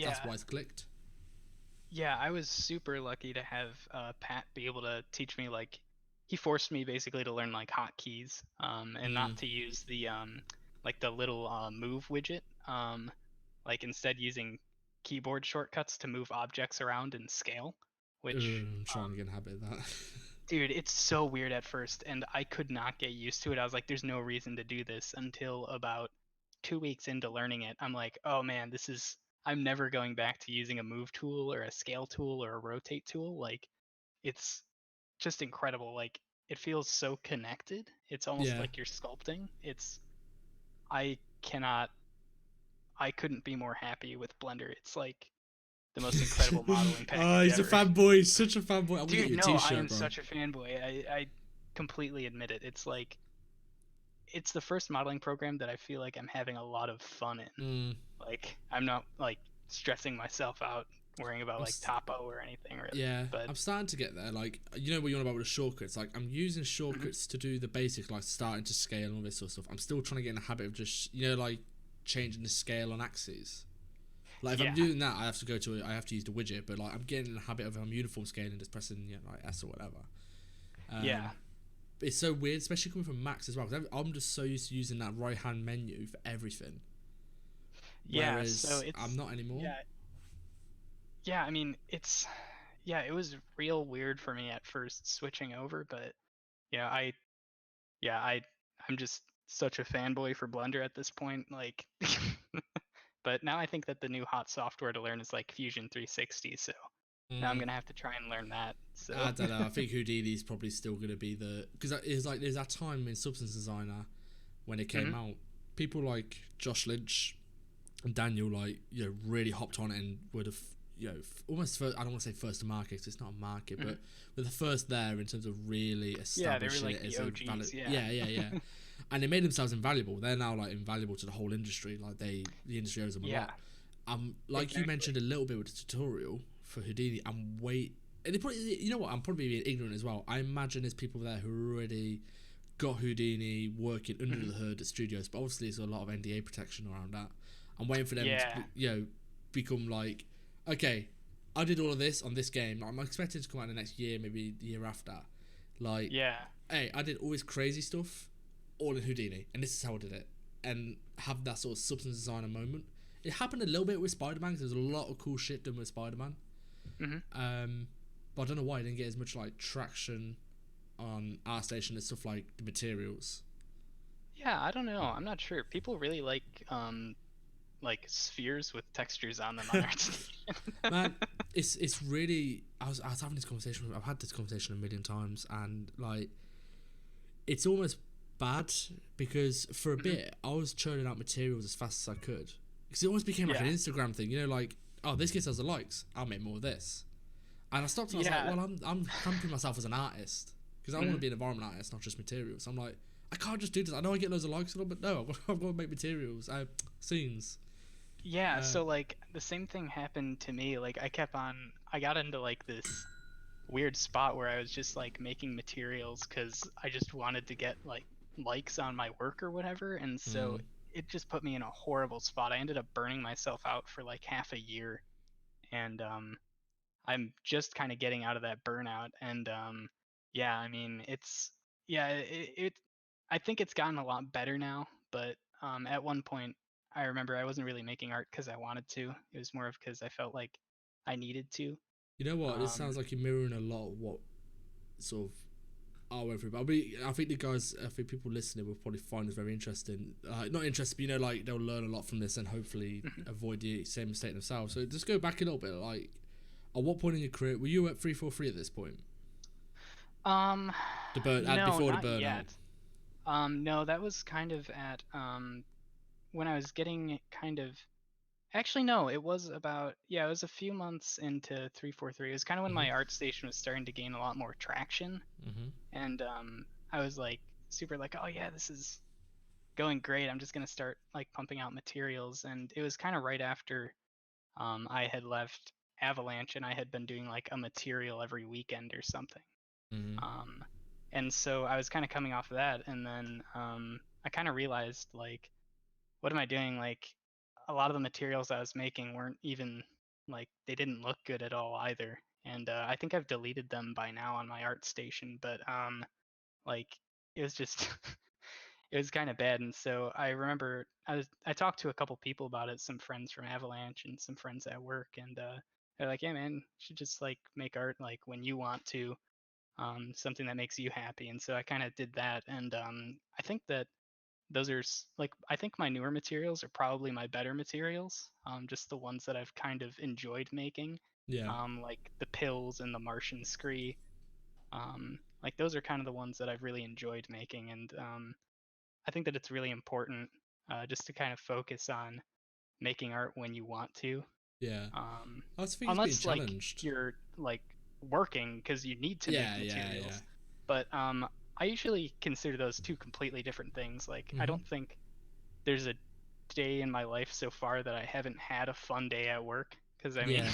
that's Yeah. why it's clicked. Yeah, I was super lucky to have Pat be able to teach me. Like, he forced me basically to learn like hotkeys, and Mm. not to use the like the little move widget, like instead using keyboard shortcuts to move objects around and scale, which I'm trying to get a habit of that. dude, it's so weird at first, and I could not get used to it. I was like, there's no reason to do this until about 2 weeks into learning it. I'm like, oh man, I'm never going back to using a move tool or a scale tool or a rotate tool. Like, it's just incredible. Like, it feels so connected. It's almost Yeah. like you're sculpting. I cannot, I couldn't be more happy with Blender. It's like the most incredible modeling Oh, package he's a ever. fanboy. He's such a fanboy. I'm gonna get Dude, you a no, I T-shirt, am bro. such a fanboy. I completely admit it. It's like it's the first modeling program that I feel like I'm having a lot of fun in. Mm. Like I'm not like stressing myself out worrying about I'm like topo or anything really. Yeah, But I'm starting to get there. Like, you know what you're on about with the shortcuts. Like, I'm using mhm. shortcuts to do the basics, like starting to scale and all this sort of stuff. I'm still trying to get in the habit of just, like changing the scale on axes. Like, if I'm Yeah, doing that, I have to use the widget. But like, I'm getting in the habit of uniform scaling, just pressing like S or whatever. yeah, Um, it's so weird, especially coming from Max as well. Because I'm just so used to using that right hand menu for everything, yeah. So whereas I'm not anymore. yeah. I mean, it was real weird for me at first switching over, but yeah, yeah, I'm just such a fanboy for Blender at this point. Like, but now I think that the new hot software to learn is like Fusion 360. So now I'm Mm. gonna have to try and learn that. So I don't know. I think Houdini's probably still going to be because it's like there's that time in Substance Designer when it came mhm, out. People like Josh Lynch and Daniel really hopped on it and would have almost first, I don't want to say first to market because it's not a market, mhm. but we're the first there in terms of really Yeah, they were establishing like it the as a valid. OGs. Yeah. Yeah. And they made themselves invaluable. They're now like invaluable to the whole industry. Like the industry owes them a Yeah, lot. Like you exactly. mentioned a little bit with the tutorial for Houdini. And they probably, you know what? I'm probably being ignorant as well. I imagine there's people there who already got Houdini working under Mhm. the hood at studios, but obviously there's a lot of NDA protection around that. I'm waiting for them to, Yeah. become like, okay, I did all of this on this game. I'm expecting to come out in the next year, maybe the year after. Like, Yeah. hey, I did all this crazy stuff, all in Houdini, and this is how I did it, and have that sort of substance designer moment. It happened a little bit with Spider-Man because there's a lot of cool shit done with Spider-Man. But I don't know why I didn't get as much like traction on Artstation and stuff like the materials. Yeah, I don't know. I'm not sure. People really like spheres with textures on them on Artstation. Man, it's really. I was having this conversation. I've had this conversation a million times, and like, it's almost bad because for a bit I was churning out materials as fast as I could because it almost became like an Instagram thing. You know, like, oh, this gets us the likes, I'll make more of this. And I stopped and I was like, well, I'm hampering myself as an artist because I want to be an environment artist, not just materials. I'm like, I can't just do this. I know I get loads of likes and all, but no, I've got to make materials, scenes. Yeah, so like the same thing happened to me. Like I got into like this weird spot where I was just like making materials because I just wanted to get like likes on my work or whatever, and so it just put me in a horrible spot. I ended up burning myself out for like half a year, and I'm just kind of getting out of that burnout. And yeah, I mean it I think it's gotten a lot better now, but at one point I remember I wasn't really making art because I wanted to. It was more of because I felt like I needed to. You know what? This sounds like you're mirroring a lot of what sort of I went through. But I think people listening will probably find this very interesting. Not interesting, but you know, like they'll learn a lot from this and hopefully avoid the same mistake themselves. So just go back a little bit. Like, at what point in your career were you at 343 at this point? No, before not the burnout. yet. No, that was kind of at when I was getting kind of. Actually, no, it was about, yeah, it was a few months into 343. It was kind of when my Artstation was starting to gain a lot more traction. And I was like super like, oh yeah, this is going great. I'm just gonna start like pumping out materials. And it was kind of right after I had left Avalanche and I had been doing like a material every weekend or something. And so I was kind of coming off of that, and then I kind of realized like, what am I doing? Like, a lot of the materials I was making weren't even like, they didn't look good at all either. And I think I've deleted them by now on my Artstation, but like it was just it was kind of bad. And so I remember I talked to a couple people about it, some friends from Avalanche and some friends at work, and they're like, yeah man, you should just like make art like when you want to, something that makes you happy. And so I kind of did that, and I think that those are like, I think my newer materials are probably my better materials, just the ones that I've kind of enjoyed making, Yeah. like the pills and the Martian scree, like those are kind of the ones that I've really enjoyed making. And I think that it's really important just to kind of focus on making art when you want to, Yeah. I was thinking it's unless being like challenged. you're like working because you need to make materials. But I usually consider those two completely different things. Like, I don't think there's a day in my life so far that I haven't had a fun day at work. Because I mean,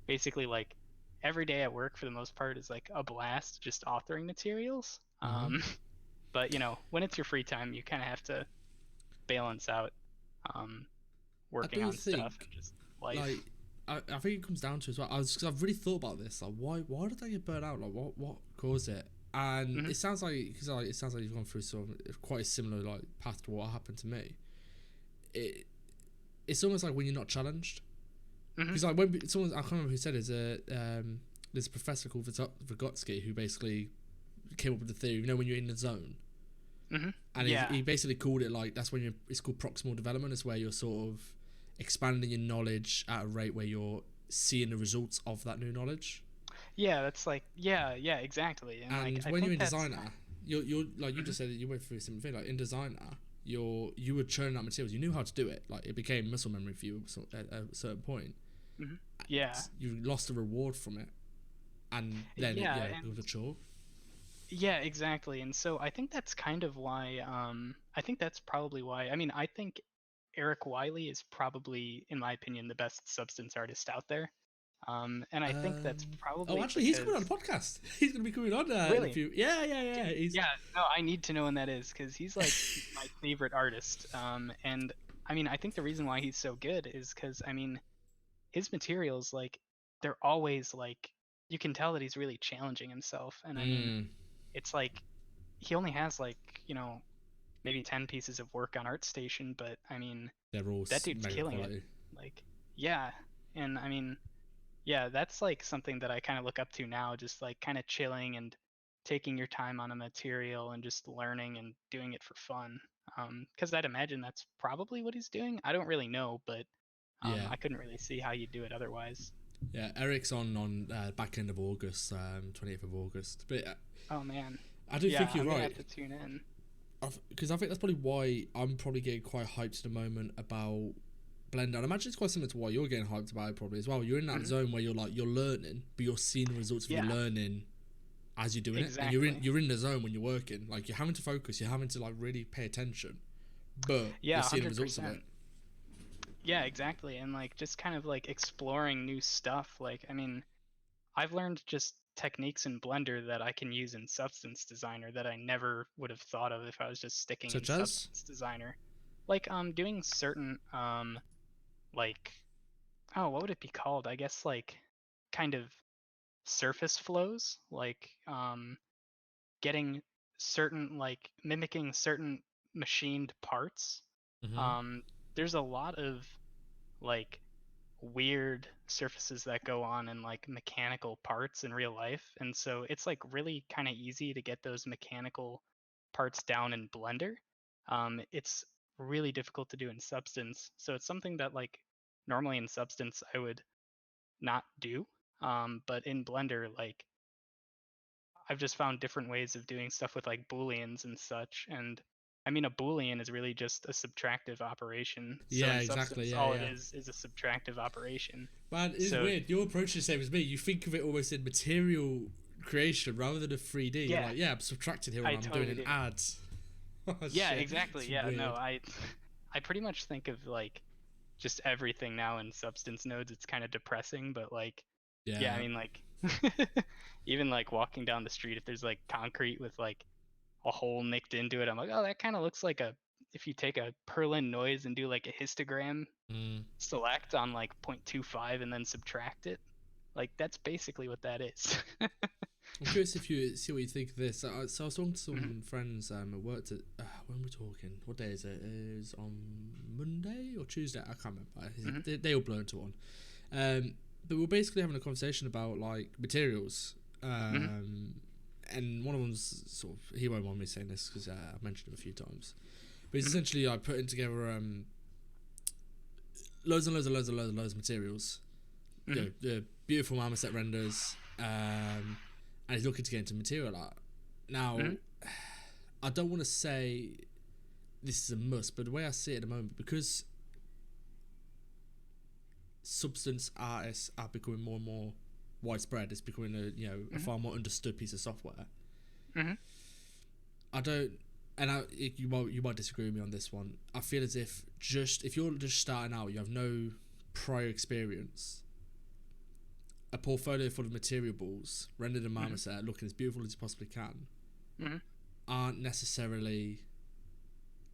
basically, like every day at work for the most part is like a blast, just authoring materials. But you know, when it's your free time, you kind of have to balance out working on stuff and just life. Like, I think it comes down to as well. Because I've really thought about this. Like, why did I get burnt out? Like, what caused it? And it sounds like it sounds like you've gone through sort of quite a similar like path to what happened to me. It's almost like when you're not challenged. Because like when someone, I can't remember who said it, there's a professor called Vygotsky who basically came up with the theory. You know, when you're in the zone. And he basically called it like, that's when it's called proximal development. It's where you're sort of expanding your knowledge at a rate where you're seeing the results of that new knowledge. Yeah, that's like, yeah, exactly. And like, when you're in designer, you're like you just said that you went through a similar thing. Like in designer, you were churning out materials. You knew how to do it. Like it became muscle memory for you at a certain point. Yeah, you lost the reward from it, and then it was a chore. Yeah, exactly. And so I think that's kind of why. I think that's probably why. I mean, I think Eric Wiley is probably, in my opinion, the best substance artist out there. And I think that's probably. Oh, actually, he's coming on the podcast. He's going to be coming on really? in a few. Yeah. Yeah, no, I need to know when that is because he's like my favorite artist. And I mean, I think the reason why he's so good is because I mean, his materials, like, they're always like, you can tell that he's really challenging himself. And I mean, Mm. it's like he only has like, maybe 10 pieces of work on Artstation, but I mean, They're all that dude's mega killing it. quality. Like, yeah. And I mean, yeah, that's like something that I kind of look up to now, just like kind of chilling and taking your time on a material and just learning and doing it for fun. Because I'd imagine that's probably what he's doing. I don't really know, but Yeah. I couldn't really see how you'd do it otherwise. Yeah, Eric's on back end of August, 20th of August. But Oh man, I do yeah, think you're I'm gonna right. have to tune in. Because I think that's probably why I'm probably getting quite hyped at the moment about Blender. And I imagine it's quite similar to why you're getting hyped about it probably as well. You're in that Hmm. zone where you're learning, but you're seeing the results of your Yeah, learning as you're doing it, and exactly. you're in the zone when you're working. Like you're having to focus, you're having to like really pay attention, but you're Yeah, seeing the results of it. 100%. Yeah, exactly. And like just kind of like exploring new stuff. Like, I mean, I've learned just techniques in Blender that I can use in Substance Designer that I never would have thought of if I was just sticking in Such as, Substance Designer. Like doing certain like, oh, what would it be called? I guess like kind of surface flows, like getting certain like mimicking certain machined parts. mm-hmm. Um there's a lot of like weird surfaces that go on in like mechanical parts in real life. And so it's like really kind of easy to get those mechanical parts down in Blender. It's really difficult to do in Substance. So it's something that like normally in Substance I would not do. But in Blender, like I've just found different ways of doing stuff with like booleans and such. And I mean, a boolean is really just a subtractive operation. So Yeah, in exactly. Substance, Yeah, all it yeah. is a subtractive operation. Man, it's So weird. Your approach is the same as me. You think of it almost in material creation rather than a 3D. You're yeah, like, yeah, I'm subtracting here and I I'm doing totally an do. ad. Oh Yeah, shit, exactly. it's Yeah, no, weird. I pretty much think of like just everything now in Substance nodes. It's kind of depressing, but like yeah, I Yeah. mean like even like walking down the street if there's like concrete with like a hole nicked into it, I'm like, oh, that kind of looks like a if you take a Perlin noise and do like a histogram Mm. select on like 0.25 and then subtract it. Like that's basically what that is. I'm curious if you see what you think of this. So I was talking to Mhm, some friends at work. When we're talking, what day is it? It is on Monday or Tuesday? I can't remember. mhm, They all blur into one. But we're basically having a conversation about like materials. mhm, And one of them's sort of he won't mind me saying this because I've mentioned it a few times. But it's mhm, essentially like putting together loads of materials. You mhm, know, the beautiful marmoset renders, and he's looking to get into material art. Now, mhm. I don't want to say this is a must, but the way I see it at the moment, because substance artists are becoming more and more widespread, it's becoming a Mhm. far more understood piece of software. Mhm. I don't, and you might disagree with me on this one. I feel as if if you're just starting out, you have no prior experience. A portfolio full of material balls rendered in Mhm. marmoset, looking as beautiful as you possibly can, Mhm. aren't necessarily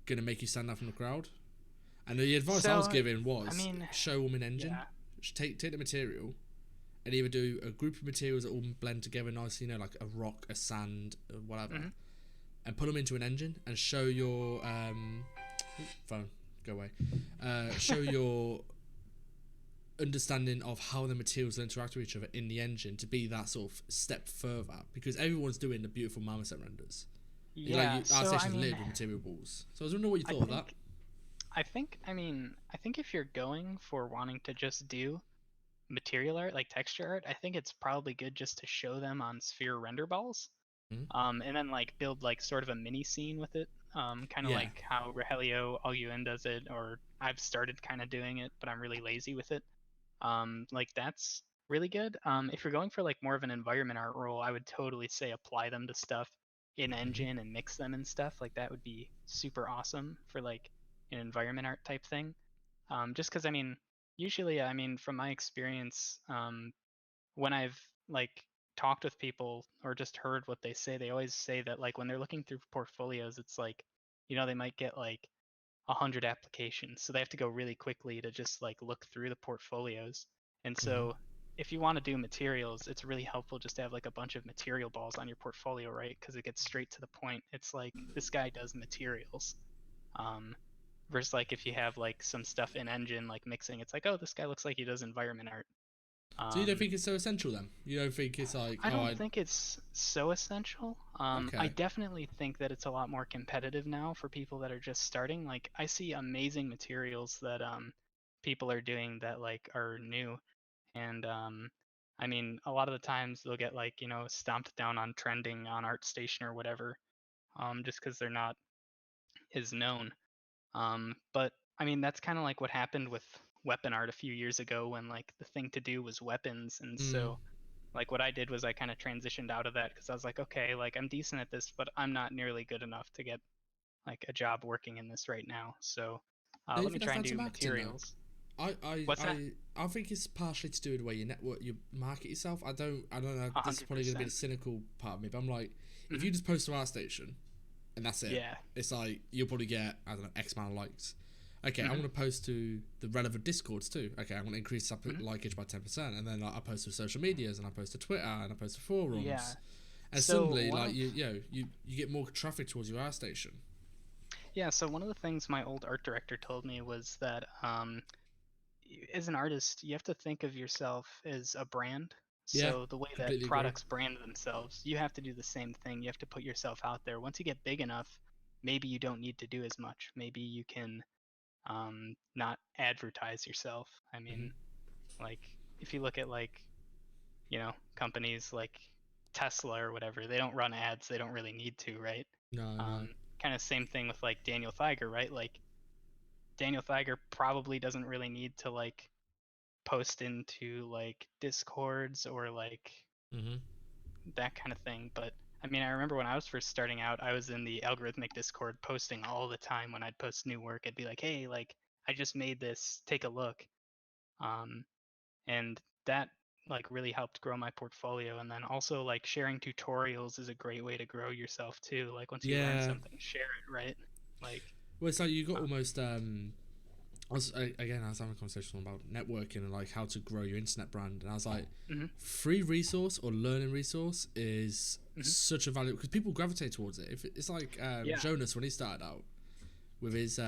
going to make you stand out from the crowd. And the advice I was So, given I was mean, show them an engine, yeah. just take the material, and either do a group of materials that all blend together nicely, like a rock, a sand, whatever, Mhm. and put them into an engine and show your phone, go away, show your understanding of how the materials interact with each other in the engine to be that sort of step further, because everyone's doing the beautiful marmoset renders. Yeah, Our so I station's mean, littered with material balls. So I was wondering what you I thought of that. think I mean, I think if you're going for wanting to just do material art, like texture art, I think it's probably good just to show them on sphere render balls. Mm-hmm. And then like build like sort of a mini scene with it. Kind of Yeah. like how Rogelio Alguen does it, or I've started kind of doing it, but I'm really lazy with it. Like that's really good. If you're going for like more of an environment art role, I would totally say apply them to stuff in Mm-hmm. engine and mix them and stuff. Like that would be super awesome for like an environment art type thing. Just because I mean, usually I mean from my experience, when I've like talked with people or just heard what they say, they always say that like when they're looking through portfolios, it's like, they might get like 100 applications, so they have to go really quickly to just like look through the portfolios. And Mm-hmm. so if you want to do materials, it's really helpful just to have like a bunch of material balls on your portfolio, right? Because it gets straight to the point. It's like this guy does materials. Um, versus like if you have like some stuff in engine like mixing, it's like, oh, this guy looks like he does environment art. So you don't Um, think it's so essential then? You don't think it's like, I oh, don't I think it's so essential. I okay. definitely think that it's a lot more competitive now for people that are just starting. Like I see amazing materials that people are doing that like are new, and I mean a lot of the times they'll get like stomped down on trending on Artstation or whatever, just because they're not as known. But I mean that's kind of like what happened with weapon art a few years ago when like the thing to do was weapons, and Mm, so like what I did was I kind of transitioned out of that because I was like, okay, like I'm decent at this, but I'm not nearly good enough to get like a job working in this right now. So don't you let me think try that's and down to do marketing though? materials. I, I, What's that? I, I think it's partially to do with the way you network, you market yourself. I don't know. A This is hundred probably going to be the percent. cynical part of me, but I'm like, if Mhm. you just post to Artstation and that's it, Yeah. it's like you'll probably get I don't know X amount of likes. Okay, I Mhm. want to post to the relevant discords too. Okay, I want to increase Mhm. likage by 10%, and then like, I post to social medias, and I post to Twitter, and I post to forums, Yeah. and So suddenly one like of you get more traffic towards your Artstation. yeah, so one of the things my old art director told me was that as an artist, you have to think of yourself as a brand. Yeah, So the way that completely agree. products brand themselves, you have to do the same thing. You have to put yourself out there. Once you get big enough, maybe you don't need to do as much. Maybe you can not advertise yourself. I Hmm. mean, like if you look at like companies like Tesla or whatever, they don't run ads. They don't really need to, right? No, no. Um, kind of same thing with like Daniel Theiger, right? Like Daniel Theiger probably doesn't really need to like post into like discords or like Hmm. that kind of thing. But I mean, I remember when I was first starting out, I was in the algorithmic discord posting all the time. When I'd post new work, I'd be like, hey, like I just made this, take a look. um, and that like really helped grow my portfolio. And then also like sharing tutorials is a great way to grow yourself too. Like once you learn Yeah. something, share it, right? Like Well, it's like you got uh, almost. I was having a conversation about networking and like how to grow your internet brand, and I was like, mhm, free resource or learning resource is mhm. such a value because people gravitate towards it. If it's like Yeah. Jonas when he started out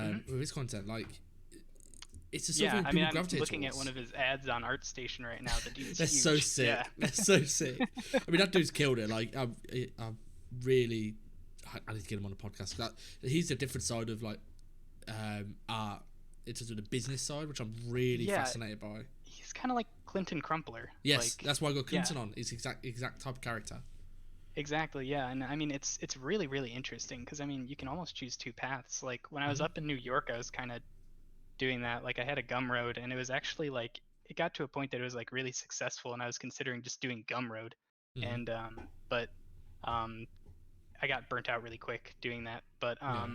Mhm. with his content, like it's just Yeah, something I mean, people I'm gravitate looking at one towards. of his ads on ArtStation right now. The dude's They're so huge. Yeah. sick. They're so sick. I mean, that dude's killed it. Like, I really, I need to get him on the podcast. That he's a different side of like art in terms of the business side, which I'm really Yeah, fascinated by. he's kind of like Clinton Crumpler. Yes, Like, that's why I got yeah, Clinton on. He's exact type of character. exactly. Yeah, and I mean, it's really really interesting because I mean, you can almost choose two paths. Like when I was Hmm. up in New York, I was kind of doing that. Like I had a Gumroad, and it was actually like it got to a point that it was like really successful, and I was considering just doing Gumroad, Hmm. and but um, I got burnt out really quick doing that. But Yeah.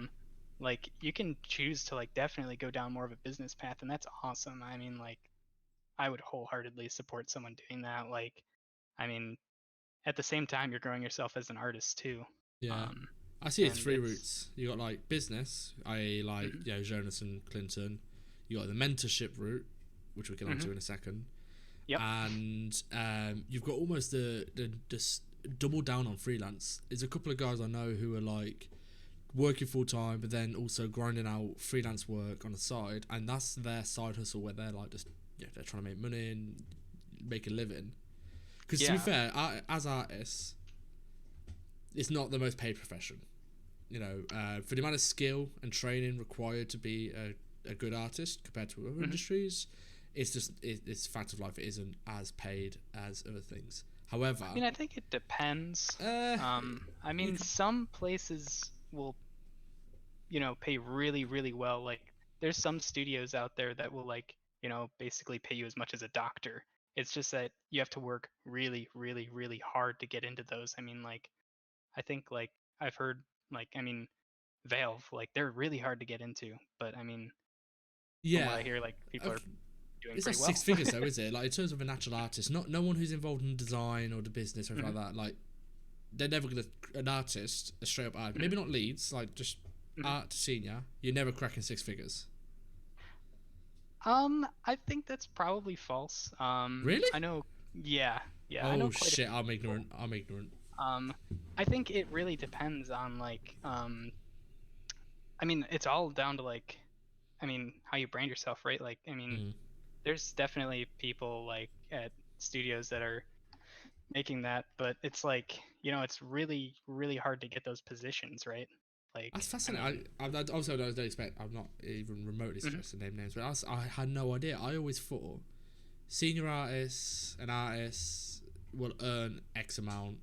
like you can choose to like definitely go down more of a business path, and that's awesome. I mean, like I would wholeheartedly support someone doing that. Like, I mean, at the same time, you're growing yourself as an artist too. Yeah. Um, I see it's and three it's routes. You got like business, i.e., like mhm, Jonas and Clinton. You got the mentorship route, which we will get mhm, onto in a second, yep, and you've got almost the double down on freelance. There's a couple of guys I know who are like working full time, but then also grinding out freelance work on the side, and that's their side hustle where they're like just they're trying to make money and make a living. Because to be yeah, fair, as artists, it's not the most paid profession. For the amount of skill and training required to be a good artist compared to other mhm, industries, it's fact of life. It isn't as paid as other things. I However, mean, I think it depends. uh, I you mean, could, some places will, pay really, really well. Like, there's some studios out there that will, like, basically pay you as much as a doctor. It's just that you have to work really, really, really hard to get into those. I mean, like, I think, like, I've heard, like, I mean, Valve, like, they're really hard to get into. But, I mean, from what yeah. I hear, like, people are Okay. doing It's not pretty six well. figures though, is it? Like in terms of a natural artist, not no one who's involved in design or the business or anything Mhm, like that. Like they're never gonna an artist, a straight up art. mhm, Maybe not leads, like just mhm. art to senior. You're never cracking six figures. I think that's probably false. Really? I know. Yeah, yeah, I know Oh quite a shit, few I'm people. ignorant. I'm ignorant. Um, I think it really depends on like, I mean, it's all down to like, I mean, how you brand yourself, right? Like, I mean, Mm. there's definitely people like at studios that are making that, but it's like, it's really, really hard to get those positions, right? That's Like, I mean, fascinating. Also, I don't expect. I'm not even remotely mhm, stressed to name names, but I had no idea. I always thought senior artists and artists will earn X amount.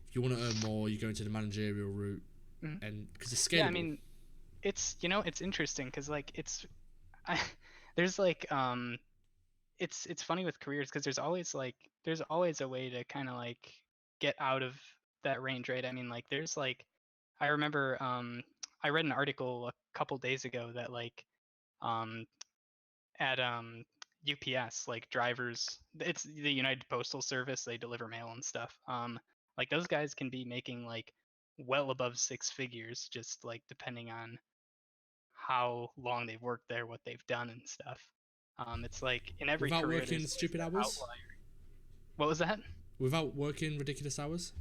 If you want to earn more, you go into the managerial route, mhm. and because it's Yeah, I scalable. mean, it's interesting because like I, there's like, it's funny with careers because there's always a way to kind of like get out of that range, right? I mean, like there's like I remember I read an article a couple days ago that like um at UPS, like drivers, it's the United Postal Service, they deliver mail and stuff. Like those guys can be making like well above six figures just like depending on how long they've worked there, what they've done and stuff. It's like in every Without career working there's always stupid that hours. outlier. What was that? Without working ridiculous hours.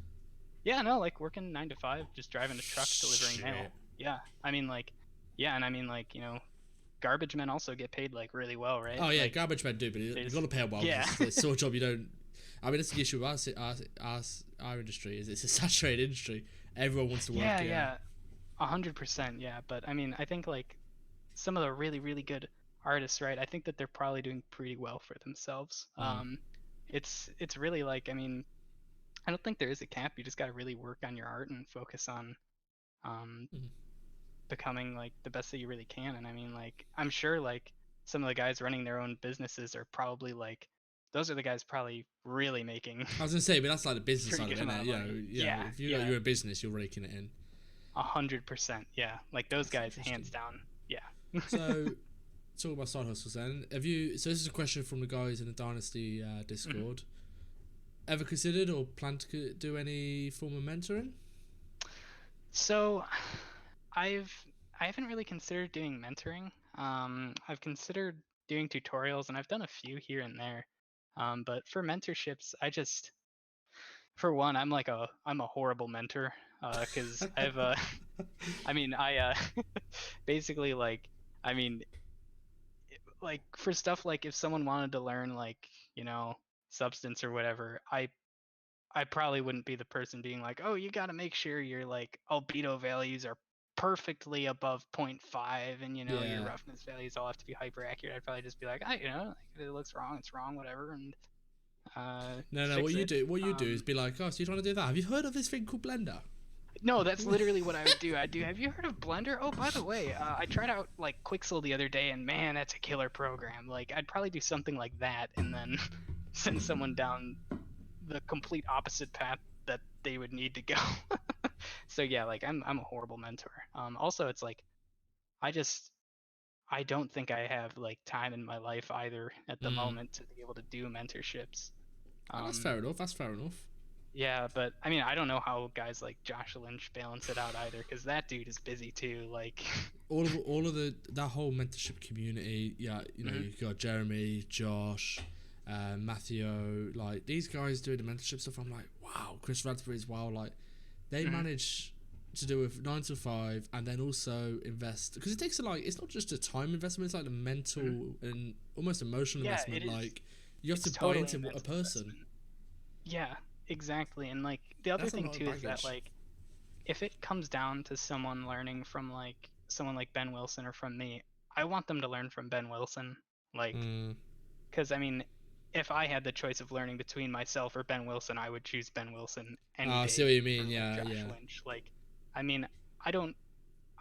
Yeah, no, like working 9 to 5, just driving a truck, delivering mail. Shit. Yeah, I mean like, yeah, and I mean like, garbage men also get paid like really well, right? Oh yeah, Like garbage men do, but you got there's, to pay them well yeah, because it's the sort of job you don't. I mean, that's the issue with our industry is it's a saturated industry. Everyone wants to work yeah, here. yeah, 100%, yeah. But I mean, I think like some of the really, really good artists, right? I think that they're probably doing pretty well for themselves. Mm. It's really like, I mean, I don't think there is a cap. You just got to really work on your art and focus on um, Mm. becoming like the best that you really can. And I mean, like, I'm sure like some of the guys running their own businesses are probably like, those are the guys probably really making I was gonna say, but that's like the business pretty side of good it, isn't amount it? of money. Yeah, If you got yeah, your own business, you're raking it in. 100%. Yeah, like those That's guys, interesting. hands down. Yeah. So, talk about side hustles then. Have you? So this is a question from the guys in the Dynasty Mhm. Discord. Ever considered or plan to do any form of mentoring? So, I've I haven't really considered doing mentoring. I've considered doing tutorials, and I've done a few here and there. But for mentorships, for one, I'm a horrible mentor. Because I've I mean basically like I mean like for stuff like if someone wanted to learn like substance or whatever, I probably wouldn't be the person being like, oh, you got to make sure your like albedo values are perfectly above zero point 0.5 and your Yeah. roughness values all have to be hyper accurate. I'd probably just be like, like, if it looks wrong, it's wrong, whatever, and No, no. fix it. What you do is Um, be like, oh, so you're trying to do that? Have you heard of this thing called Blender? no, that's literally what I would do. I'd do. Have you heard of Blender? Oh, by the way, I tried out like Quixel the other day, and man, that's a killer program. Like, I'd probably do something like that, and then send someone down the complete opposite path that they would need to go. So yeah, like I'm a horrible mentor. Also, it's like I just I don't think I have like time in my life either at the Mm. moment to be able to do mentorships. Oh, that's Um, fair enough. That's fair enough. yeah, but I mean I don't know how guys like Josh Lynch balance it out either, because that dude is busy too. Like, All of the that whole mentorship community. Yeah, mhm, you've got Jeremy, Josh, Matthew. Like these guys doing the mentorship stuff. I'm like, wow. Chris Radford as well. Like they mhm. manage to do it 9 to 5 and then also invest because it takes a like it's not just a time investment, it's like the mental Mhm. and almost emotional Yeah, it investment. is. Like you have to It's buy totally a into a mental person. investment. Yeah, exactly. And like the other That's a thing lot of too is that baggage. like if it comes down to someone learning from like someone like Ben Wilson or from me, I want them to learn from Ben Wilson. Like, Mm. because I mean, if I had the choice of learning between myself or Ben Wilson, I would choose Ben Wilson any I see what day you for mean. like Yeah, Josh yeah, Lynch. Like, I mean, I don't,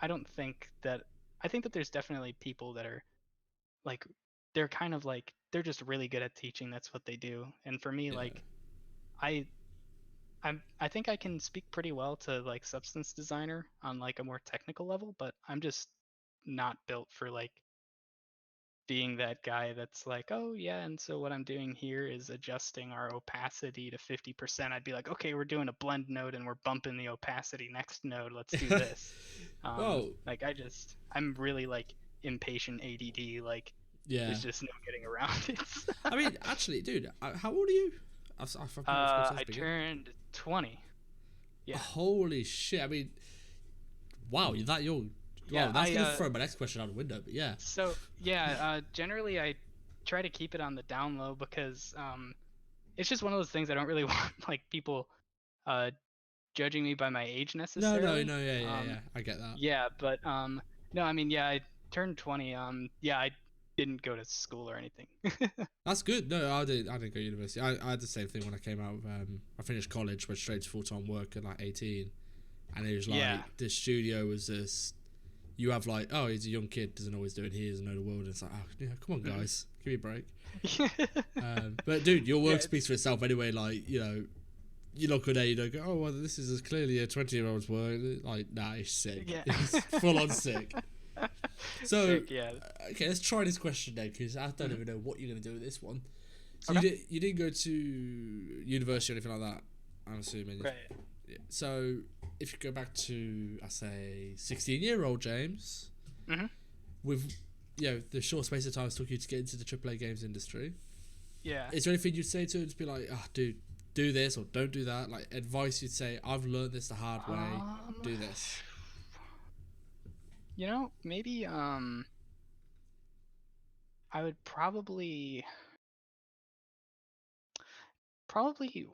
I don't think that. I think that there's definitely people that are like, they're kind of like they're just really good at teaching. That's what they do. And for me, yeah. like, I I think I can speak pretty well to like substance designer on like a more technical level, but I'm just not built for like being that guy that's like, oh yeah, and so what I'm doing here is adjusting our opacity to 50%. I'd be like, okay, we're doing a blend node and we're bumping the opacity next node. Let's do this. Well, Like I'm really like impatient ADD. Like yeah. there's just no getting around it. I mean, actually, dude, how old are you? I've been off school since I beginning. turned 20. Yeah. Holy shit! I mean, wow, you're that young. Yeah, Wow, that's gonna throw my next question out the window. But yeah. so yeah, generally I try to keep it on the down low because it's just one of those things I don't really want like people uh judging me by my age No, no, necessarily. no. Yeah. I get that. Yeah, but no, I mean, yeah, I turned 20. Yeah, I didn't go to school or anything. That's good. No, I didn't. I didn't go to university. I had the same thing when I came out. I finished college, went straight to full time work at like 18, and it was like Yeah. the studio was this. You have like, oh, he's a young kid, doesn't always do it. He doesn't know the world. And it's like, oh, yeah, come on, guys, give me a break. But dude, your work speaks for itself anyway. Like, you know, you look at it, you don't go, oh, well, this is clearly a 20-year-old's work. Like, nah, he's sick. Yeah. He's full on sick. So, Sick, yeah. Okay, let's try this question then, because I don't even know what you're going to do with this one. So Okay. you didn't go to university or anything like that, I'm assuming. Right. Yeah. So if you go back to, I say, 16-year-old James, with the short space of time it took you to get into the AAA games industry, Yeah. is there anything you'd say to him to be like, oh, dude, do this or don't do that? Like advice you'd say, I've learned this the hard way, do this. You know, maybe I would probably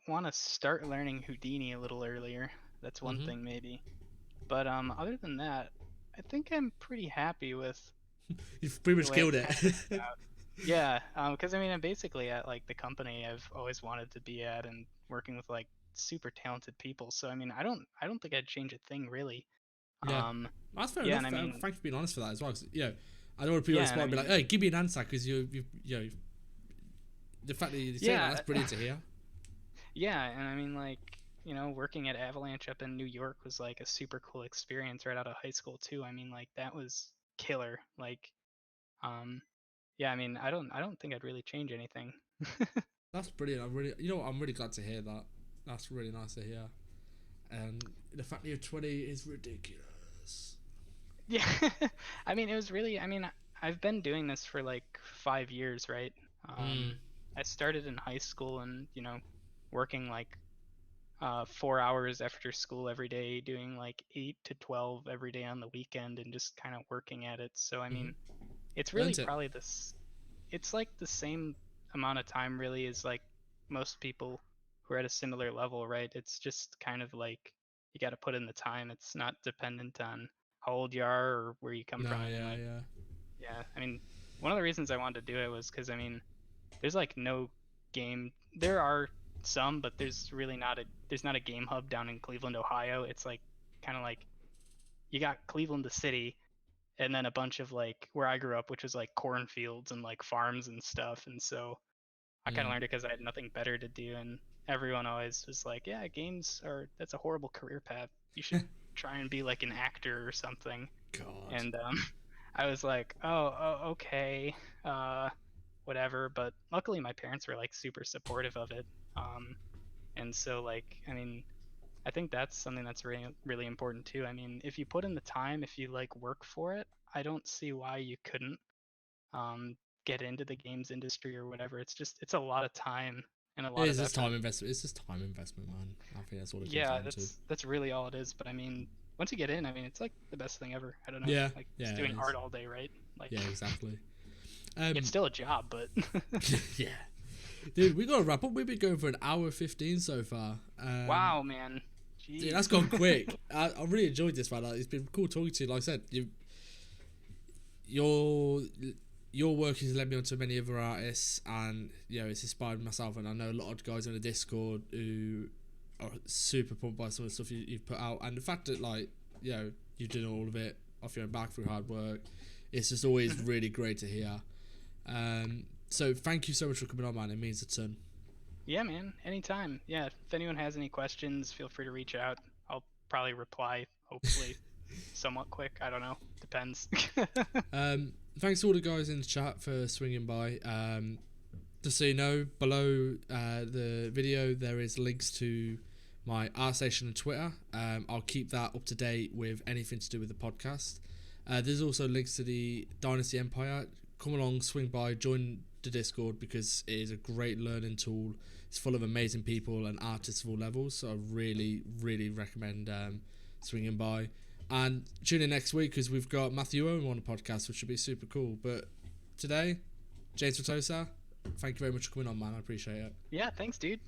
want to start learning Houdini a little earlier. That's one thing maybe. But other than that, I think I'm pretty happy with You've pretty much killed it. Yeah, because I mean, I'm basically at like the company I've always wanted to be at, and working with like super talented people. So I mean, I don't think I'd change a thing really. Yeah, that's fair yeah, enough. and I mean, Thank you for being honest for that as well. 'Cause, I don't want to put you on the spot and be like, hey, give me an answer, because you the fact that you say that, that's brilliant to hear. Yeah, and I mean, like, you know, working at Avalanche up in New York was like a super cool experience right out of high school too. I mean, like that was killer. Like, yeah, I mean, I don't think I'd really change anything. That's brilliant. I'm really glad to hear that. That's really nice to hear. And the fact that you're 20 is ridiculous. Yeah, I mean, it was really. I mean, I've been doing this for like 5 years, right? I started in high school, and you know, working like 4 hours after school every day, doing like 8 to 12 every day on the weekend, and just kind of working at it. So I mean, it's really Earned it. probably this. It's like the same amount of time really as like most people who are at a similar level, right? It's just kind of like you got to put in the time. It's not dependent on how old you are or where you come No, from. I mean, like, yeah. yeah. I mean, one of the reasons I wanted to do it was because I mean, there's like no game. There are some, but there's really not a game hub down in Cleveland, Ohio. It's like kind of like you got Cleveland the city, and then a bunch of like where I grew up, which was like cornfields and like farms and stuff. And so I kind of learned it because I had nothing better to do, and everyone always was like, "Yeah, that's a horrible career path. You should try and be like an actor or something." God. And I was like, "Oh, okay, whatever." But luckily, my parents were like super supportive of it. And so like, I mean, I think that's something that's really really important too. I mean, if you put in the time, if you like work for it, I don't see why you couldn't um, get into the games industry or whatever. It's a lot of time and a lot It's of just effort. time investment. It's just time investment, man. I think that's all it comes Yeah, down to. that's really all it is. But I mean, once you get in, I mean, it's like the best thing ever. I don't know, Yeah, like yeah, just it doing is. art all day, right? Like, Yeah, exactly. it's still a job, but Yeah. Dude, we gotta wrap up. We've been going for an hour 15 so far. wow, man. Jeez. Dude, that's gone quick. I really enjoyed this, man. It's been cool talking to you. Like I said, your work has led me on to many other artists, and it's inspired myself. And I know a lot of guys on the Discord who are super pumped by some of the stuff you've put out, and the fact that you've done all of it off your own back through hard work. It's just always really great to hear. So thank you so much for coming on, man. It means a ton. Yeah, man. Anytime. Yeah. If anyone has any questions, feel free to reach out. I'll probably reply, hopefully, somewhat quick. I don't know. Depends. Thanks to all the guys in the chat for swinging by. Just so you know, below the video there is links to my Artstation and Twitter. I'll keep that up to date with anything to do with the podcast. There's also links to the Dynasty Empire. Come along, swing by, join the Discord because it is a great learning tool. It's full of amazing people and artists of all levels, so I really, really recommend swinging by. And tune in next week because we've got Matthew Owen on the podcast, which should be super cool. But today, James Ritossa, thank you very much for coming on, man. I appreciate it. Yeah, thanks, dude.